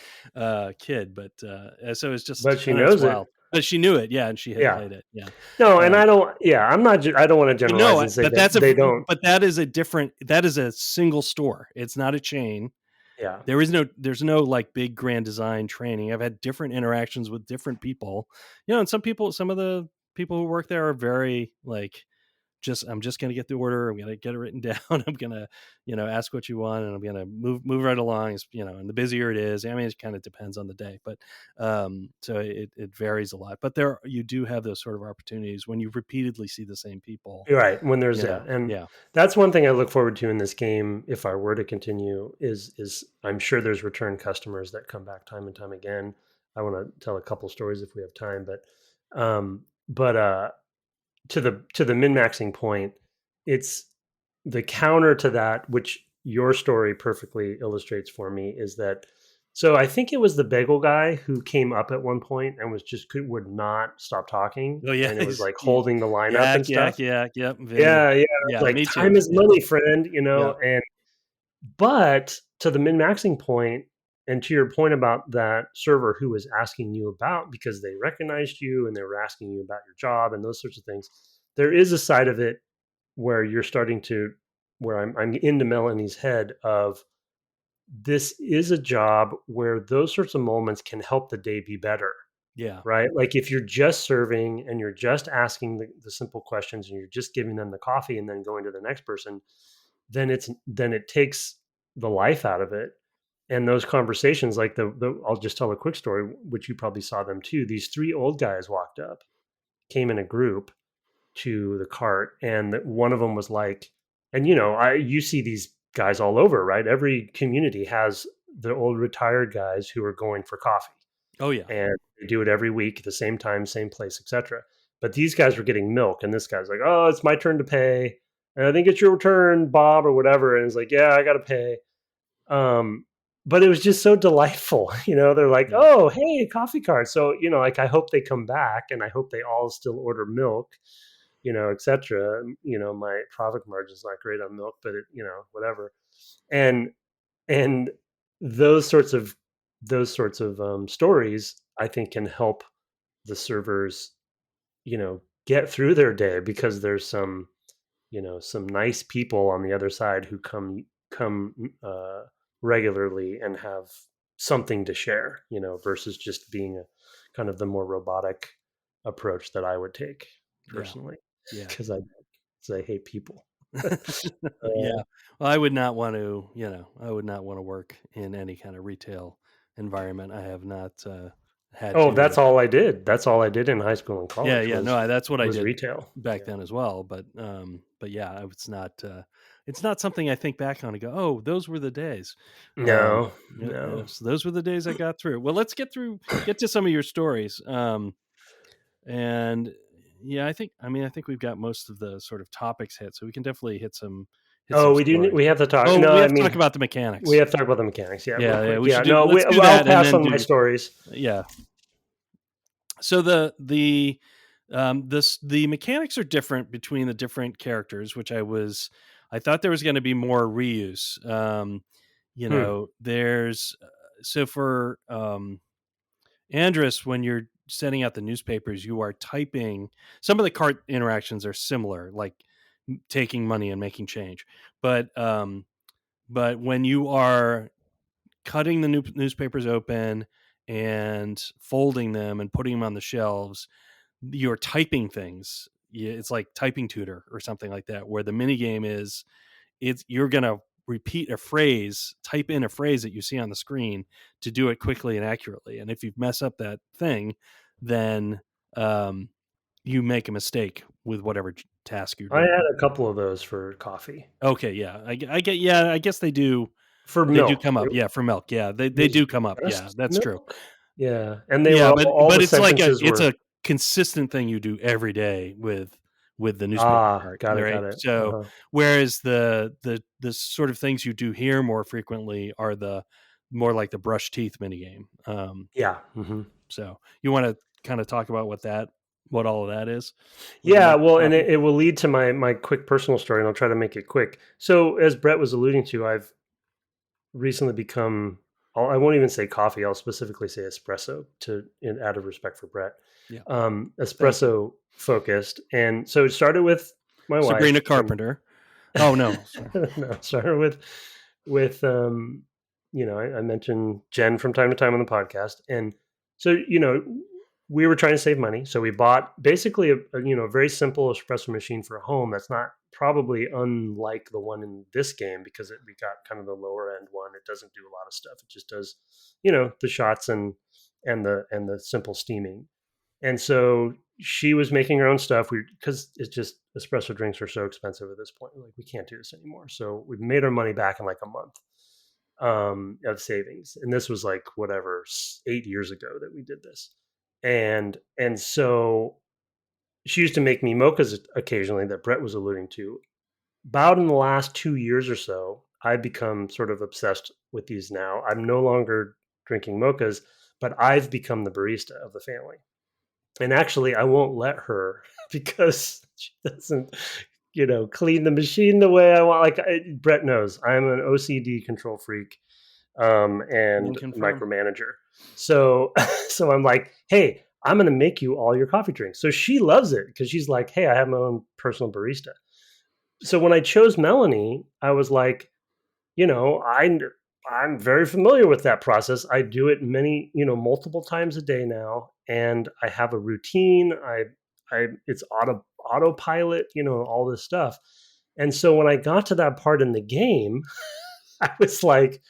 kid, but so it's just But she it's knows it. wild. But she knew it, yeah, and she had Yeah. played it, yeah. No, and Um, I'm not, I don't want to but no, generalize and say but that they don't. that is a single store. It's not a chain. Yeah. There's no like big grand design training. I've had different interactions with different people, and some of the people who work there are very like, I'm just going to get the order. I'm going to get it written down. I'm going to, ask what you want, and I'm going to move right along. And the busier it is, I mean, it kind of depends on the day, but so it varies a lot. But you do have those sort of opportunities when you repeatedly see the same people. You're right. When there's that. And Yeah, that's one thing I look forward to in this game if I were to continue is I'm sure there's return customers that come back time and time again. I want to tell a couple stories if we have time, but to the min-maxing point, it's the counter to that, which your story perfectly illustrates for me, is that So I think it was the bagel guy who came up at one point and was just would not stop talking, Oh yeah, and it was like holding the line up yak, and stuff. yak, yak. Yep, Vin. Yeah, yeah. Yeah, Like me time too. is Yeah, money, friend. yeah, And but to the min-maxing point, and to your point about that server who was asking you about because they recognized you and they were asking you about your job and those sorts of things, there is a side of it where you're starting to where I'm into Melanie's head of this is a job where those sorts of moments can help the day be better, yeah, right? Like if you're just serving and you're just asking the simple questions and you're just giving them the coffee and then going to the next person, then it takes the life out of it. And those conversations, like the I'll just tell a quick story, which you probably saw them too. These three old guys walked up, came in a group to the cart, and one of them was like, and you see these guys all over, right? Every community has the old retired guys who are going for coffee, oh yeah, and they do it every week, the same time, same place, etc. But these guys were getting milk, and this guy's like, "Oh, it's my turn to pay, and I think it's your turn, Bob, or whatever." And it's like, "Yeah, I got to pay." Um, but it was just so delightful, They're like, yeah, "Oh, hey, coffee cart." So like I hope they come back, and I hope they all still order milk, etc. My profit margin's not great on milk, but whatever. And and those sorts of stories, I think, can help the servers, get through their day because there's some nice people on the other side who come regularly and have something to share, versus just being a kind of the more robotic approach that I would take yeah, personally, yeah. because I hate people. Yeah. Well, I would not want to, I would not want to work in any kind of retail environment. I have not had Oh, to. that's all I did. That's all I did in high school and Yeah, college yeah. was No, that's what I did retail. back Yeah. then as well. But yeah, it's not something I think back on and go, oh, those were the days. Um, No, yeah, yeah. no. So those were the days I got through. Well, let's get to some of your stories. And yeah, I think we've got most of the sort of topics hit, so we can definitely hit Oh, some we do. stories. We have to talk. Oh, No, we I have to talk mean, about the we mechanics. have to talk about the mechanics. Yeah, real Yeah, yeah, quick. we Yeah, should do. no, Let's do I'll that, and pass then on my do. stories. Yeah. So the mechanics are different between the different characters, which I thought there was going to be more reuse. Hmm. There's so for Andrus, when you're sending out the newspapers, you are typing. Some of the cart interactions are similar, like taking money and making change. But when you are cutting the newspapers open and folding them and putting them on the shelves, you're typing things. It's like typing tutor or something like that, where the mini game is you're gonna repeat a phrase, type in a phrase that you see on the screen to do it quickly and accurately. And if you mess up that thing, then you make a mistake with whatever task you're I doing. had a couple of those for coffee. Okay, yeah, I get. Yeah, I guess they do. For They do milk, come up. it Yeah, for milk. Yeah, they was do come up. Yeah, just that's true. milk. Yeah, and they Yeah, were but all the it's like sentences it's were a consistent thing you do every day with the newspaper part, got right? it. So Uh-huh. whereas the sort of things you do here more frequently are the more like the brush teeth mini game. Yeah. Hmm. So you want to kind of talk about what all of that is with the Yeah. milk Well, and coffee? it will lead to my quick personal story, and I'll try to make it quick. So, as Brett was alluding to, I've recently become. I won't even say coffee. I'll specifically say espresso out of respect for Brett. Yeah, thank you, Espresso focused, and so it started with my Sabrina wife, and Carpenter. Oh no, sorry. no, started with I mentioned Jen from time to time on the podcast, and so we were trying to save money, so we bought basically a very simple espresso machine for a home. That's not probably unlike the one in this game because we got kind of the lower end one. It doesn't do a lot of stuff. It just does the shots and the simple steaming. And so she was making her own stuff. Because it's just espresso drinks are so expensive at this point. Like we can't do this anymore. So we made our money back in like a month of savings. And this was like whatever 8 years ago that we did this. And so she used to make me mochas occasionally that Brett was alluding to. About in the last 2 years or so, I've become sort of obsessed with these now. I'm no longer drinking mochas, but I've become the barista of the family. And actually, I won't let her because she doesn't, clean the machine the way I want. Like Brett knows, I'm an OCD control freak, Can and confirm. micromanager. So, so I'm like, hey, I'm going to make you all your coffee drinks. So she loves it because she's like, hey, I have my own personal barista. So when I chose Melanie, I was like, you know, I I'm very familiar with that process. I do it multiple times a day now, and I have a routine. I it's autopilot, all this stuff. And so when I got to that part in the game, I was like,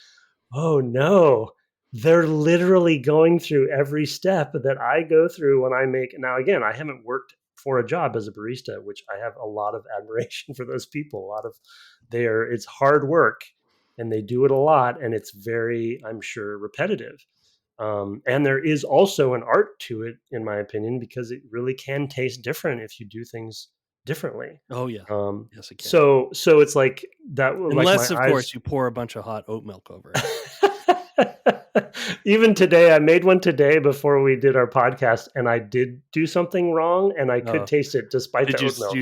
oh no, they're literally going through every step that I go through when I make. Now, again, I haven't worked for a job as a barista, which I have a lot of admiration for those people. A lot of it's hard work and they do it a lot. And it's very, I'm sure, repetitive. And there is also an art to it, in my opinion, because it really can taste different if you do things differently. Oh yeah, Um, yes it can. so it's like that, like my Unless, of eyes. course, you pour a bunch of hot oat milk over it. Even today, I made one today before we did our podcast, and I did do something wrong, and I could Oh, taste it despite the did you oat s milk.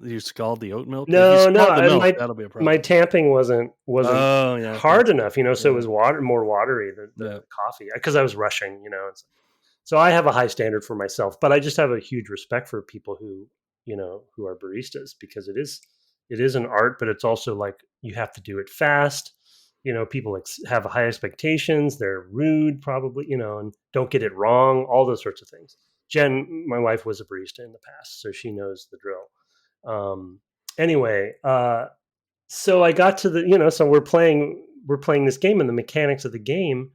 you scald the oat milk? If you No, no, scald the milk, that'll be a my problem. tamping wasn't Oh, yeah, hard that's enough, so it yeah, was more watery, the yeah. coffee, because I was rushing, so I have a high standard for myself, but I just have a huge respect for people who are baristas, because it is an art, but it's also like you have to do it fast. People have high expectations. They're rude, probably, and don't get it wrong. All those sorts of things. Jen, my wife, was a barista in the past, so she knows the drill. Anyway, so I got to so we're playing this game, and the mechanics of the game,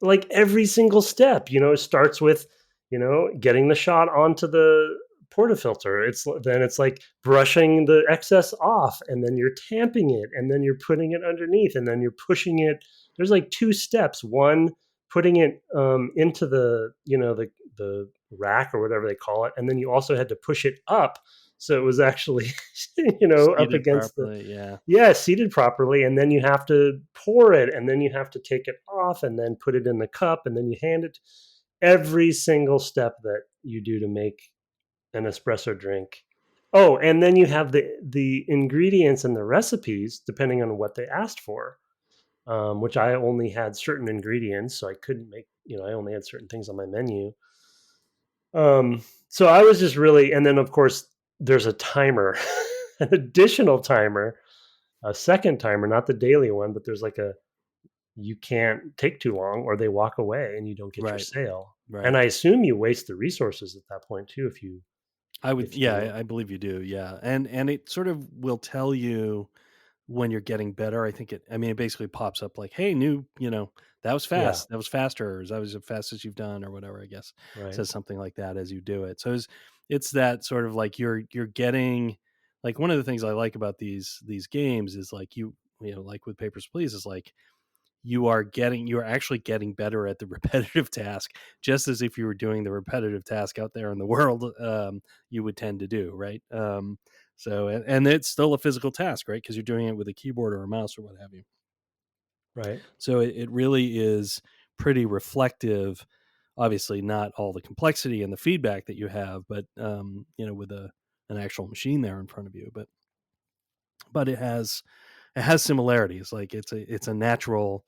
like every single step, starts with, getting the shot onto the portafilter. Then it's like brushing the excess off, and then you're tamping it, and then you're putting it underneath, and then you're pushing it. There's like two steps. One, putting it into the rack or whatever they call it, and then you also had to push it up, so it was actually up Seated against the, properly, yeah. yeah, seated properly, and then you have to pour it, and then you have to take it off, and then put it in the cup, and then you hand it. Every single step that you do to make an espresso drink. Oh, and then you have the ingredients and the recipes depending on what they asked for, which I only had certain ingredients, so I couldn't make. I only had certain things on my menu. So I was just really, and then of course there's a timer, an additional timer, a second timer, not the daily one, but there's like you can't take too long or they walk away and you don't get your Right, sale. And right. I assume you waste the resources at that point too I would, if yeah, you I believe you do, yeah, and it sort of will tell you when you're getting better. I mean, it basically pops up like, "Hey, new, that was yeah, fast. That was faster, or that was the fastest you've done," or whatever, I guess. right. Says something like that as you do it. So it's that sort of like you're getting like one of the things I like about these games is like like with Papers, Please, is like you are actually getting better at the repetitive task, just as if you were doing the repetitive task out there in the world, you would tend to do, right? And it's still a physical task, right? Because you're doing it with a keyboard or a mouse or what have you. Right. So it really is pretty reflective. Obviously, not all the complexity and the feedback that you have, but with an actual machine there in front of you. But it has similarities. Like it's a natural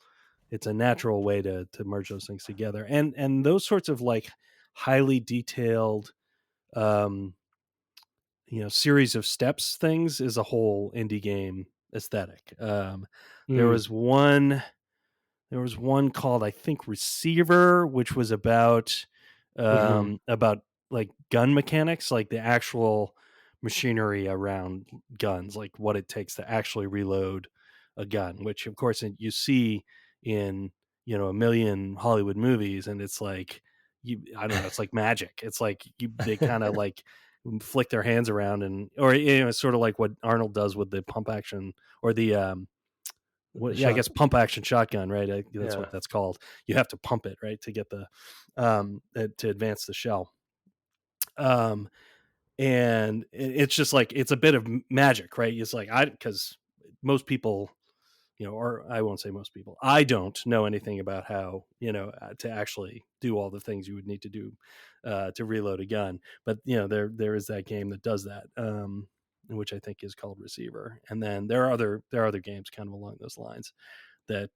way to merge those things together, and those sorts of like highly detailed um series of steps things is a whole indie game aesthetic. There Mm. was one there was one called, I think, Receiver, which was Hmm. about like gun mechanics, like the actual machinery around guns, like what it takes to actually reload a gun, which of course you see in a million Hollywood movies, and it's like I don't know, it's like magic. It's like they kind of like flick their hands around, and or it's sort of like what Arnold does with the pump action or the The yeah, I shot. guess pump action shotgun, right? That's what Yeah. that's called. You have to pump it, right, to get the to advance the shell. Um, and it's just like it's a bit of magic, right? It's like because most people or I won't say most people. I don't know anything about how, to actually do all the things you would need to do to reload a gun. But there is that game that does that, which I think is called Receiver. And then there are other games kind of along those lines that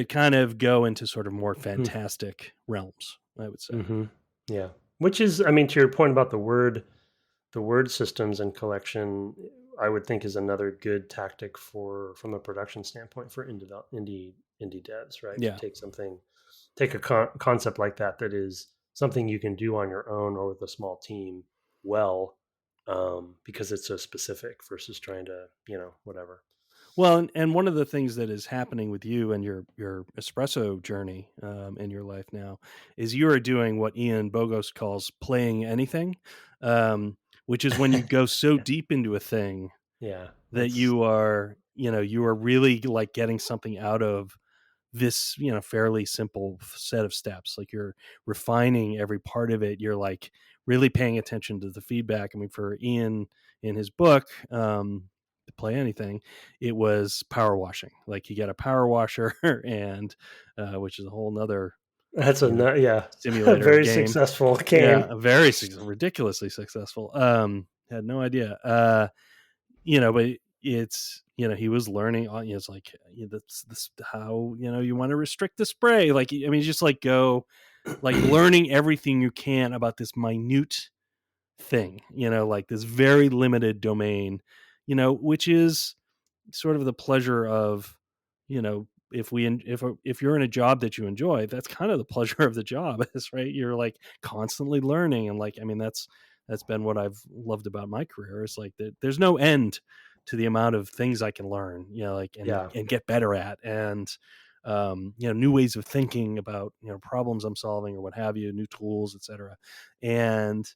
kind of go into sort of more fantastic realms, I would say. Mm-hmm. Yeah. Which is, I mean, to your point about the word systems and collection, I would think is another good tactic from a production standpoint for indie devs, right? To Yeah. take something, take a concept like that is something you can do on your own or with a small team well, because it's so specific versus trying to, whatever. Well, and one of the things that is happening with you and your espresso journey in your life now is you are doing what Ian Bogos calls playing anything, which is when you go so deep into a thing Yeah, that that's you are really like getting something out of this fairly simple set of steps. Like you're refining every part of it. You're like really paying attention to the feedback. I mean, for Ian in his book, to play anything, it was power washing. Like you get a power washer and which is a whole nother that's a yeah, a simulator very game. successful Yeah, game. a very ridiculously successful. Had no idea. But it's he was learning on. It's like that's this how you want to restrict the spray. Like I mean, just like go like learning everything you can about this minute thing. Like this very limited domain. Which is sort of the pleasure of if you're in a job that you enjoy, that's kind of the pleasure of the job is right. You're like constantly learning, and like I mean that's been what I've loved about my career is like there's no end to the amount of things I can learn, like Yeah. and get better at, and new ways of thinking about problems I'm solving or what have you, new tools, etc. And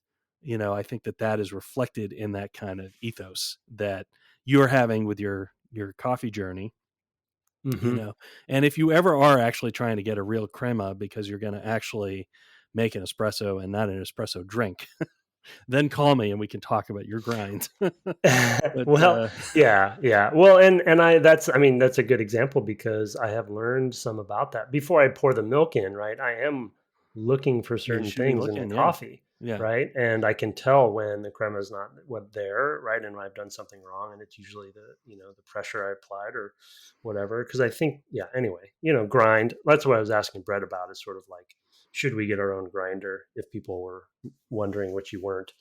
I think that is reflected in that kind of ethos that you're having with your coffee journey, you Hmm. know. And if you ever are actually trying to get a real crema because you're going to actually make an espresso and not an espresso drink, then call me and we can talk about your grind. But Well, yeah, yeah. Well, and I mean, that's a good example because I have learned some about that. Before I pour the milk in, right, I am looking for you certain should be things in the looking. Yeah. coffee, Yeah. right? And I can tell when the crema is not what there, right? And when I've done something wrong, and it's usually the pressure I applied or whatever. Because I think, yeah, anyway, grind. That's what I was asking Brett about is sort of like, should we get our own grinder if people were wondering, which you weren't.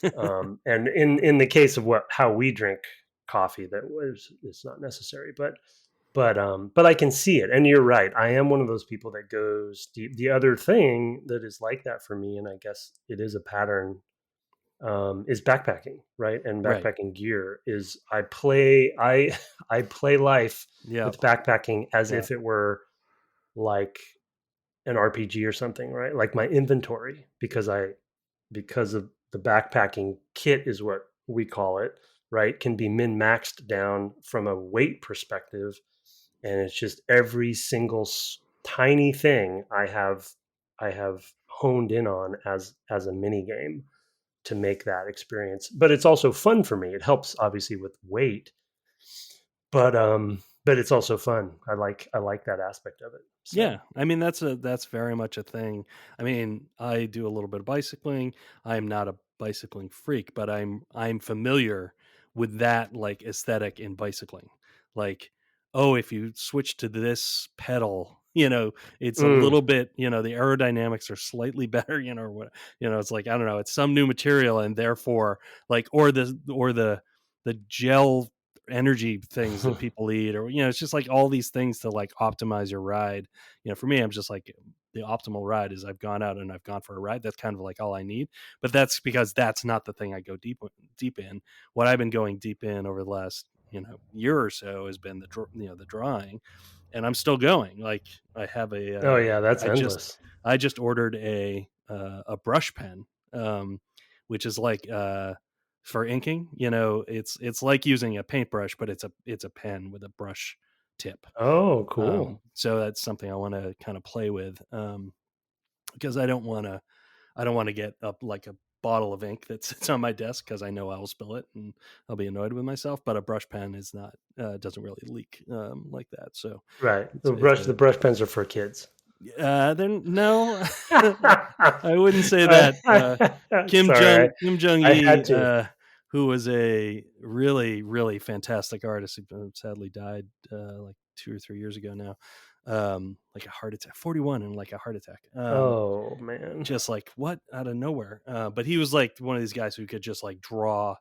And in the case of how we drink coffee, that was it's not necessary, but I can see it. And you're right. I am one of those people that goes deep. The other thing that is like that for me, and I guess it is a pattern, is backpacking, right? And Right. backpacking gear is I play life Yeah. with backpacking as Yeah. if it were like an RPG or something, right? Like my inventory, because of the backpacking kit is what we call it, right? Can be min maxed down from a weight perspective, and it's just every single tiny thing I have honed in on as a mini game to make that experience. But it's also fun for me. It helps obviously with weight, but it's also fun. I like that aspect of it. Yeah, So I mean that's very much a thing. I mean, I do a little bit of bicycling. I'm not a bicycling freak, but I'm familiar with that like aesthetic in bicycling. Like, oh, if you switch to this pedal, it's a mm. little bit, the aerodynamics are slightly better, or what, it's like I don't know, it's some new material and therefore like or the gel energy things that people eat or it's just like all these things to like optimize your ride. For me, I'm just like the optimal ride is I've gone out and I've gone for a ride. That's kind of like all I need. But that's because that's not the thing I go deep in. What I've been going deep in over the last year or so has been the drawing, and I'm still going. Like I have Oh yeah, that's I just endless. I just ordered a brush pen, which is like for inking. It's like using a paintbrush, but it's a pen with a brush tip. Oh, cool. So that's something I want to kind of play with, because I don't want to get up like a bottle of ink that sits on my desk because I know I'll spill it and I'll be annoyed with myself. But a brush pen is not doesn't really leak like that. So Right. it's The a brush pens are for kids. then no, I wouldn't say I, that. sorry, Kim Jong I had Yi, to. who was a really really fantastic artist, who sadly died like 2 or 3 years ago now, like a heart attack, 41 and like a heart attack. Oh man. Just like what out of nowhere. But he was like one of these guys who could just like draw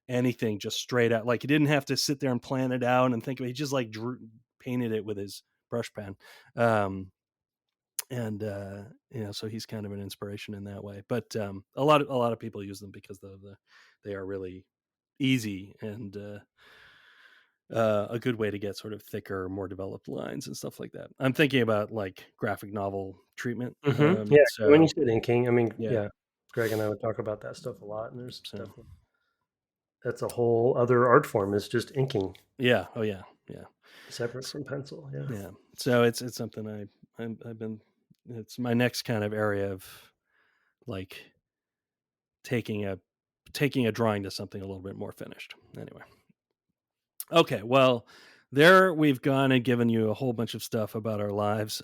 anything just straight out. Like he didn't have to sit there and plan it out and think of it. He just like painted it with his brush pen. And so he's kind of an inspiration in that way. But a lot of people use them because they are really easy and a good way to get sort of thicker, more developed lines and stuff like that. I'm thinking about like graphic novel treatment. Yeah. When you So said inking, I mean, yeah, yeah, Greg and I would talk about that stuff a lot, and there's so definitely that's a whole other art form. Is just inking yeah, oh yeah, yeah. separate from pencil. Yeah. Yeah. So it's something I've been, it's my next kind of area of like taking a taking a drawing to something a little bit more finished. Anyway. Okay, well, there we've gone and given you a whole bunch of stuff about our lives.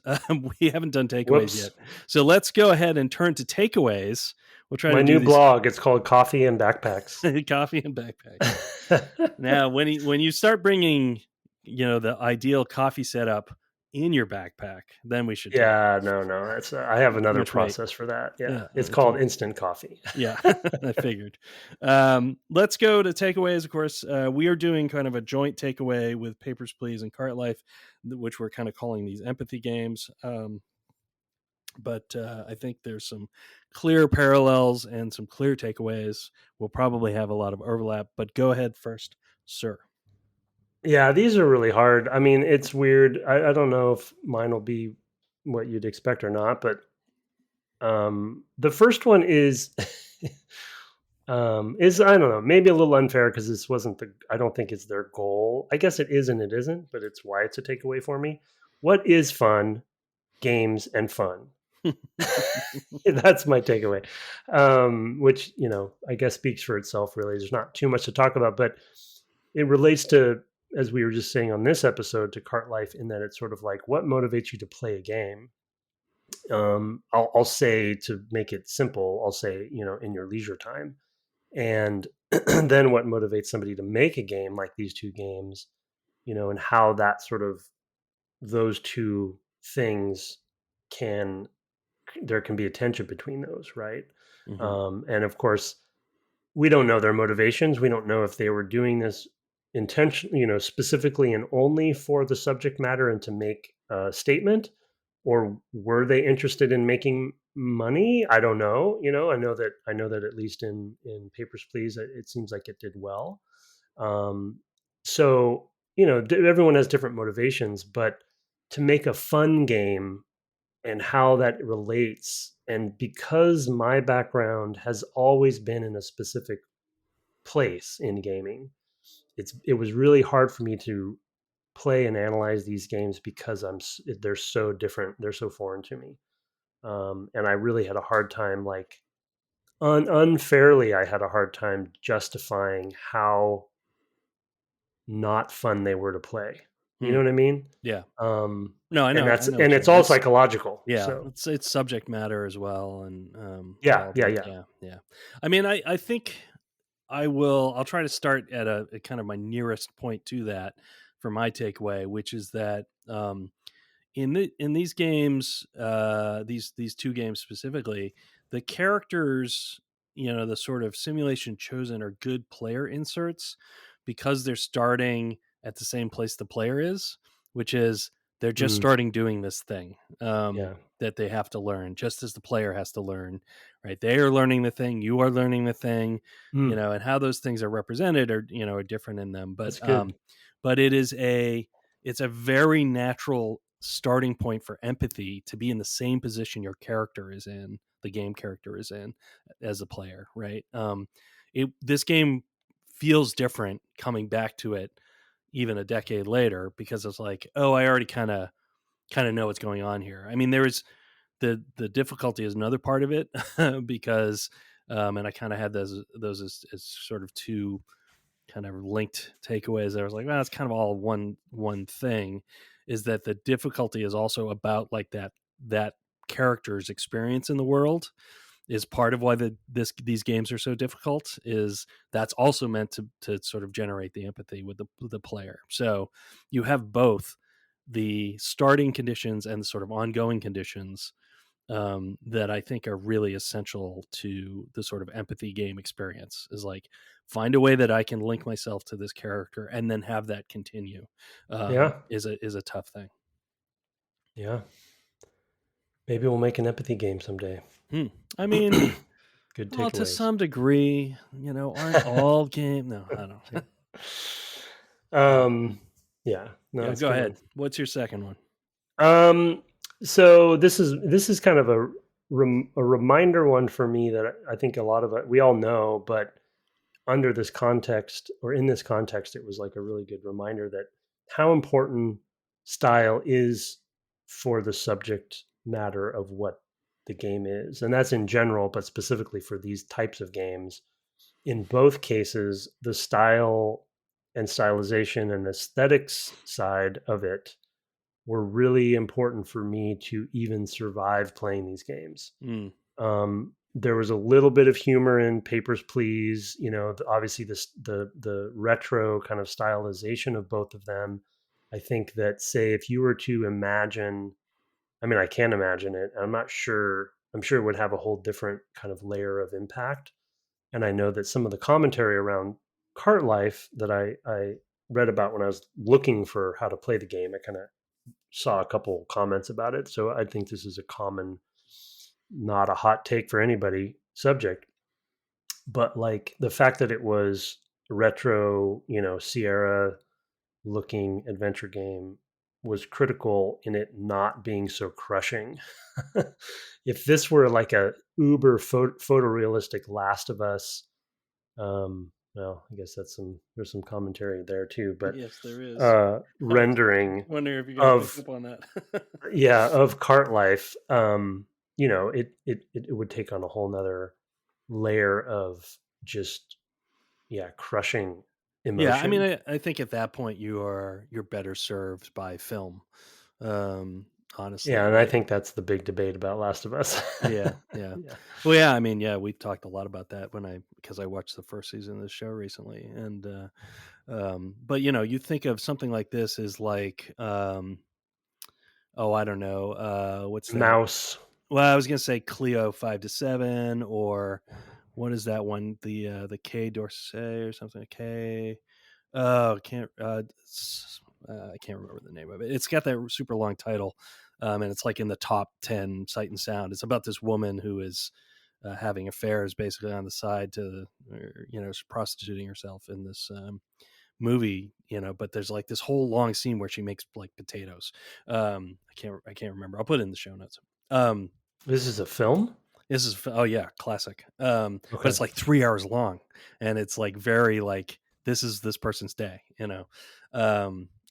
We haven't done takeaways Whoops. yet. So let's go ahead and turn to takeaways. We'll try to My do new these blog. It's called Coffee and Backpacks. coffee and backpacks. Now, when you start bringing, the ideal coffee setup in your backpack, then we should talk. Yeah, no, no. That's I have another Which way? process for that. Yeah, Yeah, it's which way? called instant coffee. Yeah, I figured. Let's go to takeaways. Of course, we are doing kind of a joint takeaway with Papers, Please and Cart Life, which we're kind of calling these empathy games. But I think there's some clear parallels and some clear takeaways. We'll probably have a lot of overlap, but go ahead first, sir. Yeah, these are really hard. I mean, it's weird. I don't know if mine will be what you'd expect or not, but the first one is I don't know, maybe a little unfair because this wasn't the I don't think it's their goal. I guess it is and it isn't, but it's why it's a takeaway for me. What is fun? Games and fun. That's my takeaway. Which, I guess speaks for itself really. There's not too much to talk about, but it relates to, as we were just saying on this episode, to cart life in that it's sort of like what motivates you to play a game. I'll say, to make it simple, I'll say, in your leisure time. And then what motivates somebody to make a game like these two games, and how that sort of those two things can there can be a tension between those, right? Hmm. And of course, we don't know their motivations. We don't know if they were doing this intention, specifically and only for the subject matter and to make a statement, or were they interested in making money? I don't know. I know that at least in Papers, Please, it seems like it did well. Um, so everyone has different motivations, but to make a fun game and how that relates, and because my background has always been in a specific place in gaming, it was really hard for me to play and analyze these games because they're so different, they're so foreign to me, and I really had a hard time, like unfairly, I had a hard time justifying how not fun they were to play. You know Hmm. what I mean? Yeah. Um, No, and I that's know what and you it's mean. all psychological. Yeah, So it's subject matter as well, and yeah, all yeah, that. yeah. Yeah, yeah. I mean, I think I'll try to start at a kind of my nearest point to that for my takeaway, which is that in these games, these two games specifically, the characters, the sort of simulation chosen are good player inserts because they're starting at the same place the player is, which is they're just Mm, starting doing this thing yeah. that they have to learn, just as the player has to learn. Right? They are learning the thing, you are learning the thing, Mm, and how those things are represented are different in them. that's good. But it's a very natural starting point for empathy to be in the same position your character is in, the game character is in, as a player, right? This game feels different coming back to it even a decade later because it's like, oh, I already kind of know what's going on here. I mean, there is the difficulty is another part of it because And I kind of had those as sort of two kind of linked takeaways. I was like, well, it's kind of all one thing. Is that the difficulty is also about like that character's experience in the world is part of why these games are so difficult. Is that's also meant to sort of generate the empathy with the player. So you have both the starting conditions and the sort of ongoing conditions that I think are really essential to the sort of empathy game experience. Is like find a way that I can link myself to this character and then have that continue. Yeah. Is a tough thing. Yeah. Maybe we'll make an empathy game someday. I mean, Good well, to takeaways. some degree, aren't all game. No, I don't. Yeah. Yeah, Yeah. No, yeah. that's a Go good one. ahead. What's your second one? Um, so this is kind of a reminder one for me that I think a lot of it we all know, but under this context or in this context, it was like a really good reminder that how important style is for the subject matter of what the game is, and that's in general, but specifically for these types of games. In both cases, the style and stylization and aesthetics side of it were really important for me to even survive playing these games. Mm, There was a little bit of humor in Papers, Please. Obviously the retro kind of stylization of both of them. I think that, say, if you were to imagine, I mean, I can imagine it. I'm not sure. I'm sure it would have a whole different kind of layer of impact. And I know that some of the commentary around Cart Life that I read about when I was looking for how to play the game, I kind of saw a couple comments about it. So I think this is a common, not a hot take for anybody subject, but like the fact that it was retro, Sierra looking adventure game was critical in it not being so crushing. If this were like a uber photorealistic Last of Us, well, I guess there's some commentary there too, but yes, there is. I was rendering wondering if you're going to pick of, up on that. yeah, of Cart Life, it would take on a whole nother layer of just, yeah, crushing Yeah, I mean, emotion. I think at that point you're better served by film. Um, Yeah, honestly, and I right? think that's the big debate about Last of Us. Yeah, yeah. Yeah. Well, yeah, I mean, yeah, we talked a lot about that because I watched the first season of the show recently, and but you think of something like this as like, oh, I don't know, what's that? Mouse. Well, I was gonna say Clio 5 to 7, or what is that one? The K Dorsey or something. K. Oh, I can't remember the name of it. It's got that super long title, and it's like in the top 10 Sight and Sound. It's about this woman who is having affairs basically on the side prostituting herself in this movie. But there's like this whole long scene where she makes like potatoes. I can't remember. I'll put it in the show notes. Um, This is a film? this is oh yeah, classic. But Okay. it's like 3 hours long, and it's like very like this is this person's day.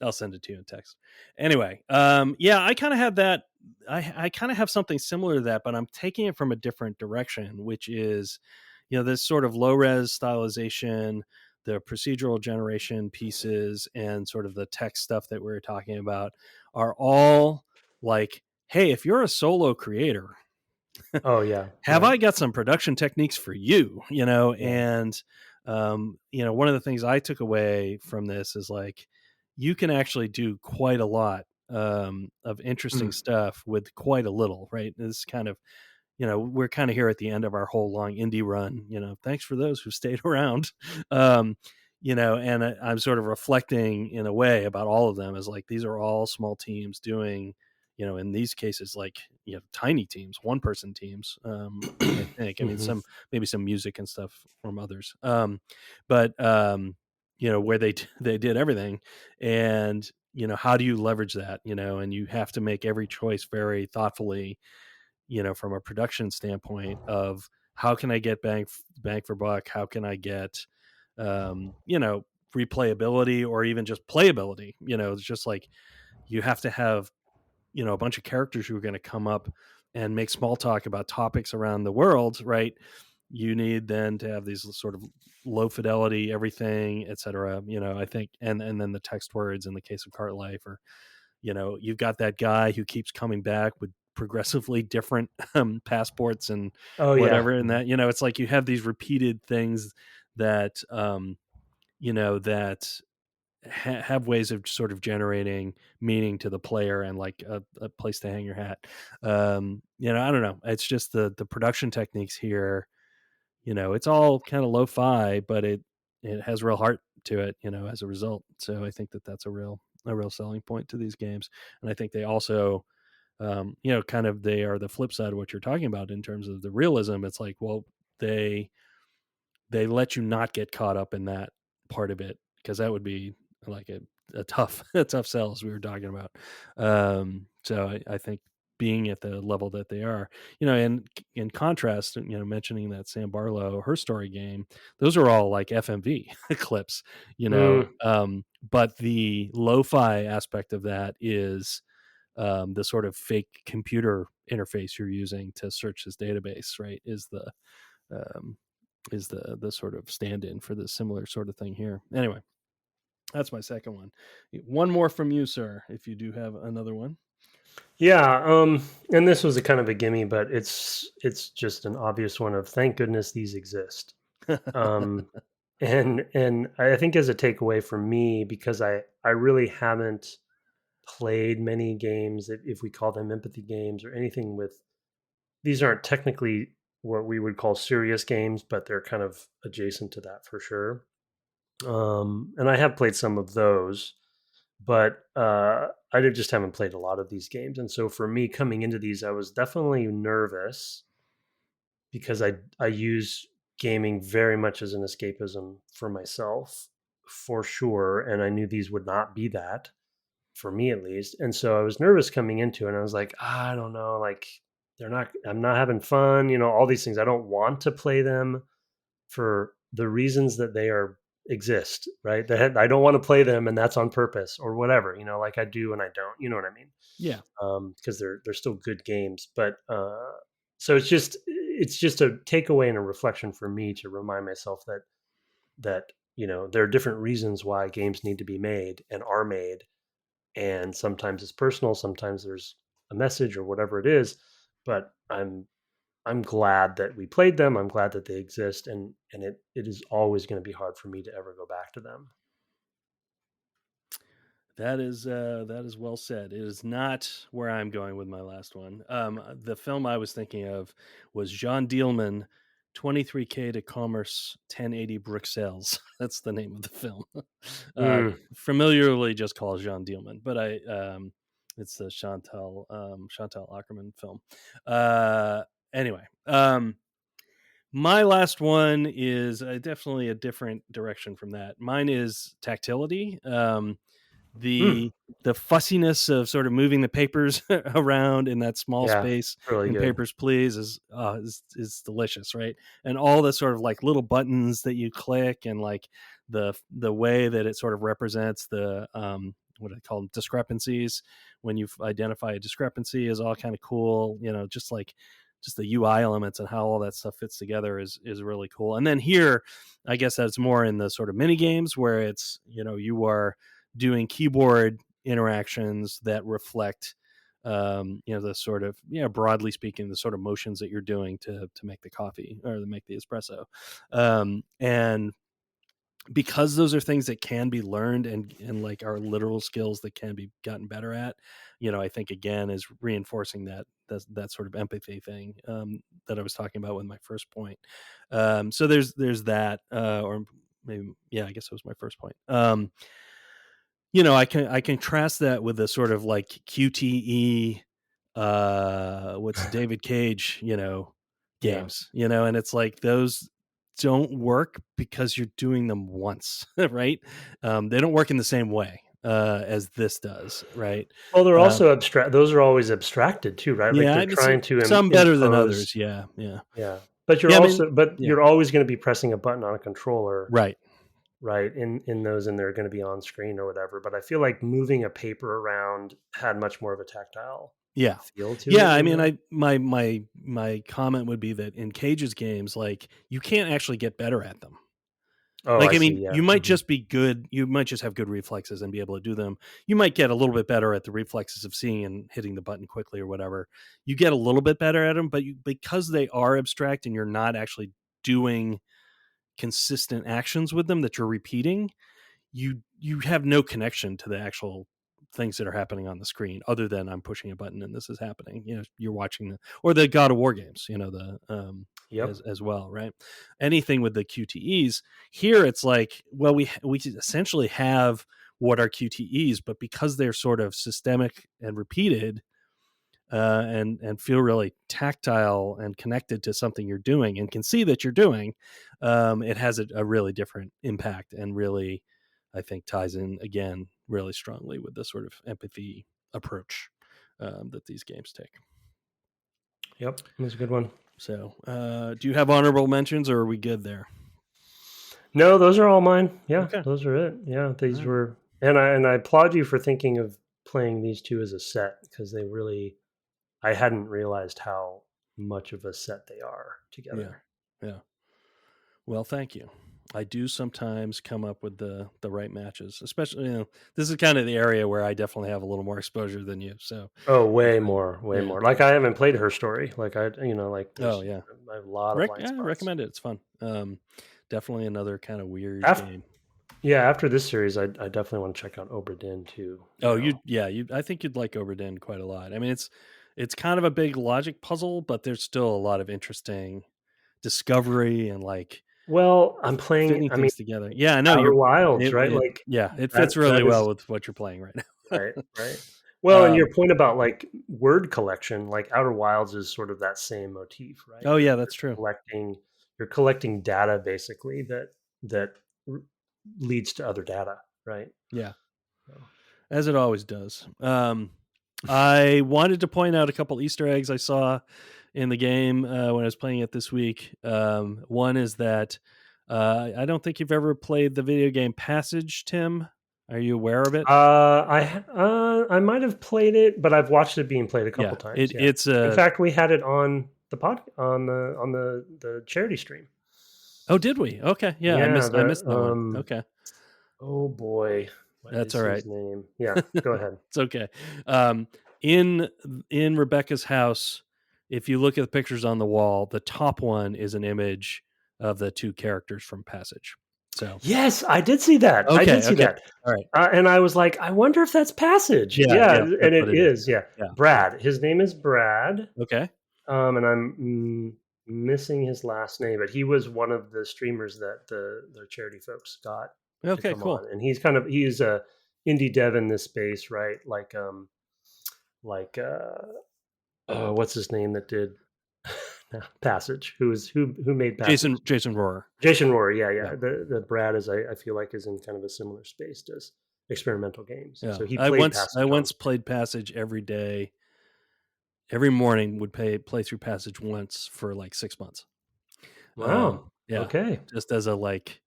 I'll send it to you in text. Anyway, yeah, I kind of had that. I kind of have something similar to that, but I'm taking it from a different direction, which is, this sort of low res stylization, the procedural generation pieces, and sort of the text stuff that we were talking about are all like, hey, if you're a solo creator, Oh, yeah, have right. I got some production techniques for you? Yeah. And one of the things I took away from this is like you can actually do quite a lot of interesting Mm. stuff with quite a little, right? This kind of, we're kind of here at the end of our whole long indie run. Thanks for those who stayed around. um, and I'm sort of reflecting in a way about all of them as like these are all small teams doing, in these cases, like, tiny teams, one person teams. I think, I mean, Mhm. maybe some music and stuff from others. But where they did everything, and how do you leverage that? And you have to make every choice very thoughtfully, from a production standpoint of how can I get bang for buck? How can I get, um, you know, replayability or even just playability? It's just like you have to have, a bunch of characters who are going to come up and make small talk about topics around the world, right? you need then to have these sort of low fidelity everything, etc. I think, and then the text words in the case of Cart Life, or you've got that guy who keeps coming back with progressively different passports and Oh yeah. whatever, and that it's like you have these repeated things that that have ways of sort of generating meaning to the player, and like a place to hang your hat. I don't know, it's just the production techniques here. It's all kind of lo-fi, but it has real heart to it, as a result. So I think that that's a real selling point to these games. And I think they also, kind of, they are the flip side of what you're talking about in terms of the realism. It's like, well, they let you not get caught up in that part of it, because that would be like a tough a tough sell, as we were talking about. So I think being at the level that they are, and in contrast, mentioning that Sam Barlow, her story game, those are all like FMV clips, Mm. but the lo-fi aspect of that is the sort of fake computer interface you're using to search this database, right? Um, is the sort of stand-in for this similar sort of thing here. Anyway, that's my second one. One more from you, sir, if you do have another one. Yeah, and this was a kind of a gimme, but it's just an obvious one of thank goodness these exist. Um, and I think as a takeaway for me, because I really haven't played many games, if we call them empathy games or anything with these aren't technically what we would call serious games, but they're kind of adjacent to that for sure. And I have played some of those, but just haven't played a lot of these games. And so for me coming into these, I was definitely nervous because I use gaming very much as an escapism for myself, for sure. And I knew these would not be that, for me at least. And so I was nervous coming into it. And I was like, I don't know, like I'm not having fun, all these things. I don't want to play them for the reasons that they are exist, right? That I don't want to play them and that's on purpose or whatever, like I do and I don't, you know what I mean? Yeah, Because they're still good games. But so it's just a takeaway and a reflection for me to remind myself that there are different reasons why games need to be made and are made, and sometimes it's personal, sometimes there's a message or whatever it is. But I'm glad that we played them. I'm glad that they exist, and it is always going to be hard for me to ever go back to them. that is well said. It is not where I'm going with my last one. The film I was thinking of was Jean Dielman, 23K to Commerce 1080 Bruxelles. That's the name of the film. Mm, Familiarly just called Jean Dielman, but it's the Chantal Ackerman film. Anyway, my last one is definitely a different direction from that. Mine is tactility. mm, The fussiness of sort of moving the papers around in that small yeah, space really in good. Papers, Please is delicious, right? And all the sort of like little buttons that you click, and like the way that it sort of represents the what I call them, discrepancies, when you identify a discrepancy, is all kind of cool. Just the UI elements and how all that stuff fits together is really cool. And then here, I guess that's more in the sort of mini games where it's you are doing keyboard interactions that reflect the sort of, broadly speaking, the sort of motions that you're doing to make the coffee or to make the espresso. And because those are things that can be learned, and like are literal skills that can be gotten better at, I think again is reinforcing that sort of empathy thing that I was talking about with my first point. So there's that, or maybe, yeah, I guess it was my first point. I contrast that with the sort of like QTE, what's David Cage, Yeah. games, and it's like those don't work because you're doing them once, right? They don't work in the same way as this does, right? Well, they're Um, also abstract. Those are always abstracted too, right? Like yeah, they're I mean, some, trying to some better than impose. others. Yeah, yeah, Yeah, but yeah. I mean, yeah, you're always going to be pressing a button on a controller, right. right? In those, and they're going to be on screen or whatever. But I feel like moving a paper around had much more of a tactile. Yeah. feel to Yeah, it. I You mean, know? my comment would be that in Cage's games, like, you can't actually get better at them. Oh, Like, I I see. mean, Yeah. you might just be good. You might just have good reflexes and be able to do them. You might get a little bit better at the reflexes of seeing and hitting the button quickly or whatever. You get a little bit better at them, but because they are abstract and you're not actually doing consistent actions with them that you're repeating, you have no connection to the actual things that are happening on the screen other than I'm pushing a button and this is happening. You're watching or the God of War games, the Yep. as well, right? Anything with the QTEs here, it's like, well, we essentially have what are QTEs, but because they're sort of systemic and repeated, and feel really tactile and connected to something you're doing and can see that you're doing, it has a really different impact and really, I think, ties in again really strongly with the sort of empathy approach that these games take. Yep. That's a good one. So, do you have honorable mentions, or are we good there? No, those are all mine. Yeah, Okay. those are it. Yeah, All these right. were, and I applaud you for thinking of playing these two as a set because they really, I hadn't realized how much of a set they are Yeah. together. Yeah. Well, thank you. I do sometimes come up with the right matches, especially, this is kind of the area where I definitely have a little more exposure than you. So Oh, I way find, more, way yeah. more. Like I haven't played Her Story. Like like Oh there's yeah. I have a lot of blind Yeah, I spots. recommend it. It's fun. Definitely another kind of weird After game. Yeah, after this series, I definitely want to check out Obra Dinn too. Oh, I think you'd like Oberdin quite a lot. I mean, it's kind of a big logic puzzle, but there's still a lot of interesting discovery and like Well, I'm playing. fitting I mean, things together. Yeah, I know Outer Wilds, right? Like it fits that really is well with what you're playing right right, now. right. Well, and your um, point about like word collection, like Outer Wilds is sort of that same motif, right? oh You're yeah, that's true. you're collecting data basically that r- leads to other data, right? Yeah, So. as it always does. I wanted to point out a couple Easter eggs I saw in the game when I was playing it this week. One is that I don't think you've ever played the video game Passage, Tim. Are you aware of it? I might have played it, but I've watched it being played a couple Yeah, times. Yeah. it's In a. fact, we had it on the the charity stream. Oh, did we? Okay, yeah, Yeah. I missed that one. Okay, Oh boy, what that's is all his right. name? Yeah. Go ahead. It's okay. Um, in Rebecca's house, if you look at the pictures on the wall, the top one is an image of the two characters from Passage. So Yes, I did see that. I did see okay, that. all right, And I was like, I wonder if that's Passage. yeah, Yeah, yeah, and that's it what it is. is. Yeah, Yeah, yeah. Brad. His name is Brad. Okay, And I'm missing his last name, but he was one of the streamers that the charity folks got to okay, come cool. on, and he's a indie dev in this space, right? Like what's his name that did Passage? Who made Passage? Jason Rohrer. Jason Rory, yeah, Yeah, yeah. The Brad is I feel like is in kind of a similar space, does experimental games. yeah. So he played I Passage on once stream. played Passage every day. Every morning would play through Passage once for like 6 months. Wow. Yeah, Okay, just as a like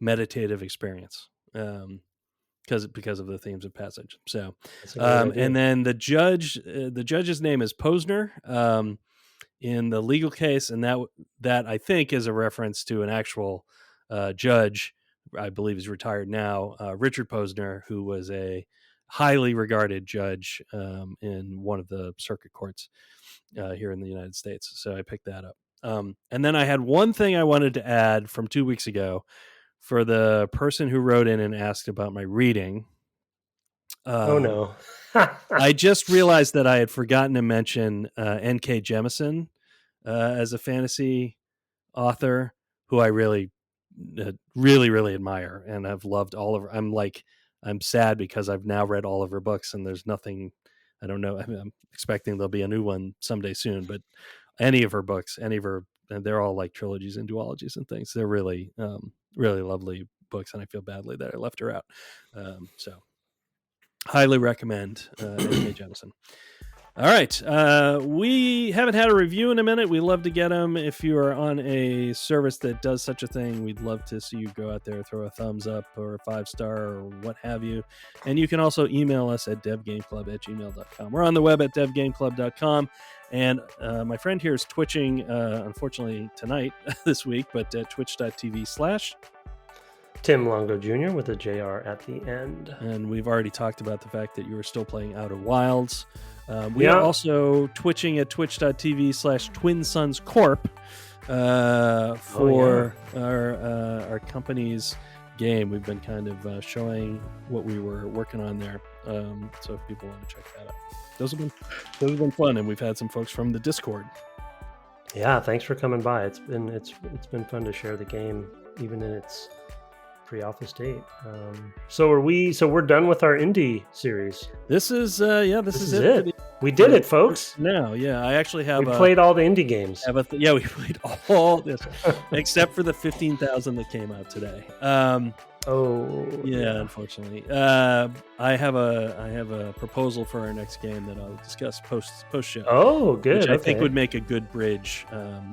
meditative experience. Because of the themes of Passage. So, that's a great idea. and then the judge's name is Posner in the legal case, and that I think is a reference to an actual judge. I believe is retired now, Richard Posner, who was a highly regarded judge in one of the circuit courts here in the United States. So I picked that up. And then I had one thing I wanted to add from 2 weeks ago for the person who wrote in and asked about my reading. Oh Um, no. I just realized that I had forgotten to mention N.K. Jemisin as a fantasy author who I really admire and have loved all of her. I'm sad because I've now read all of her books and there's nothing. I don't know. I'm expecting there'll be a new one someday soon, but any of her books, and they're all like trilogies and duologies and things. They're really lovely books, and I feel badly that I left her out. So highly recommend N.K. Jemisin. All right. We haven't had a review in a minute. We love to get them. If you are on a service that does such a thing, we'd love to see you go out there, throw a thumbs up or a 5-star or what have you. And you can also email us at devgameclub@gmail.com. We're on the web at devgameclub.com. And my friend here is twitching, unfortunately, tonight, this week, but at twitch.tv/ Tim Longo Jr. with a JR at the end. And we've already talked about the fact that you are still playing Outer Wilds. We are also twitching at twitch.tv/TwinSonsCorp for our company's game. We've been kind of showing what we were working on there. So if people want to check that out, those have been fun, and we've had some folks from the Discord. Yeah, thanks for coming by. It's been fun to share the game, even in its pre-alpha state. So we're done with our indie series. This is it. We did it, folks. No, I actually have. We played all the indie games. We played all this except for the 15,000 that came out today. Unfortunately, I have a proposal for our next game that I'll discuss post show. Oh, good. Which I think would make a good bridge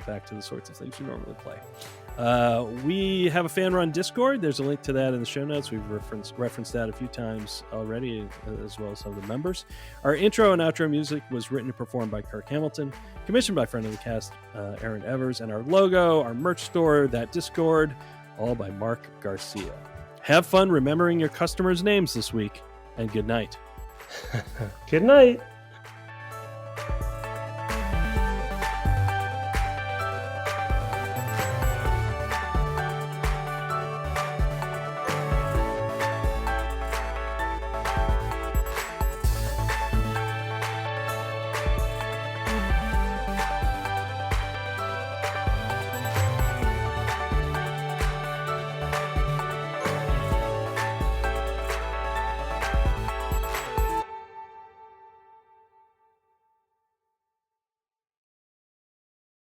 back to the sorts of things we normally play. We have a fan run Discord. There's a link to that in the show notes. We've referenced that a few times already, as well as some of the members. Our intro and outro music was written and performed by Kirk Hamilton, commissioned by friend of the cast, Aaron Evers, and our logo, our merch store, that Discord, all by Mark Garcia. Have fun remembering your customers' names this week, and good night. Good night.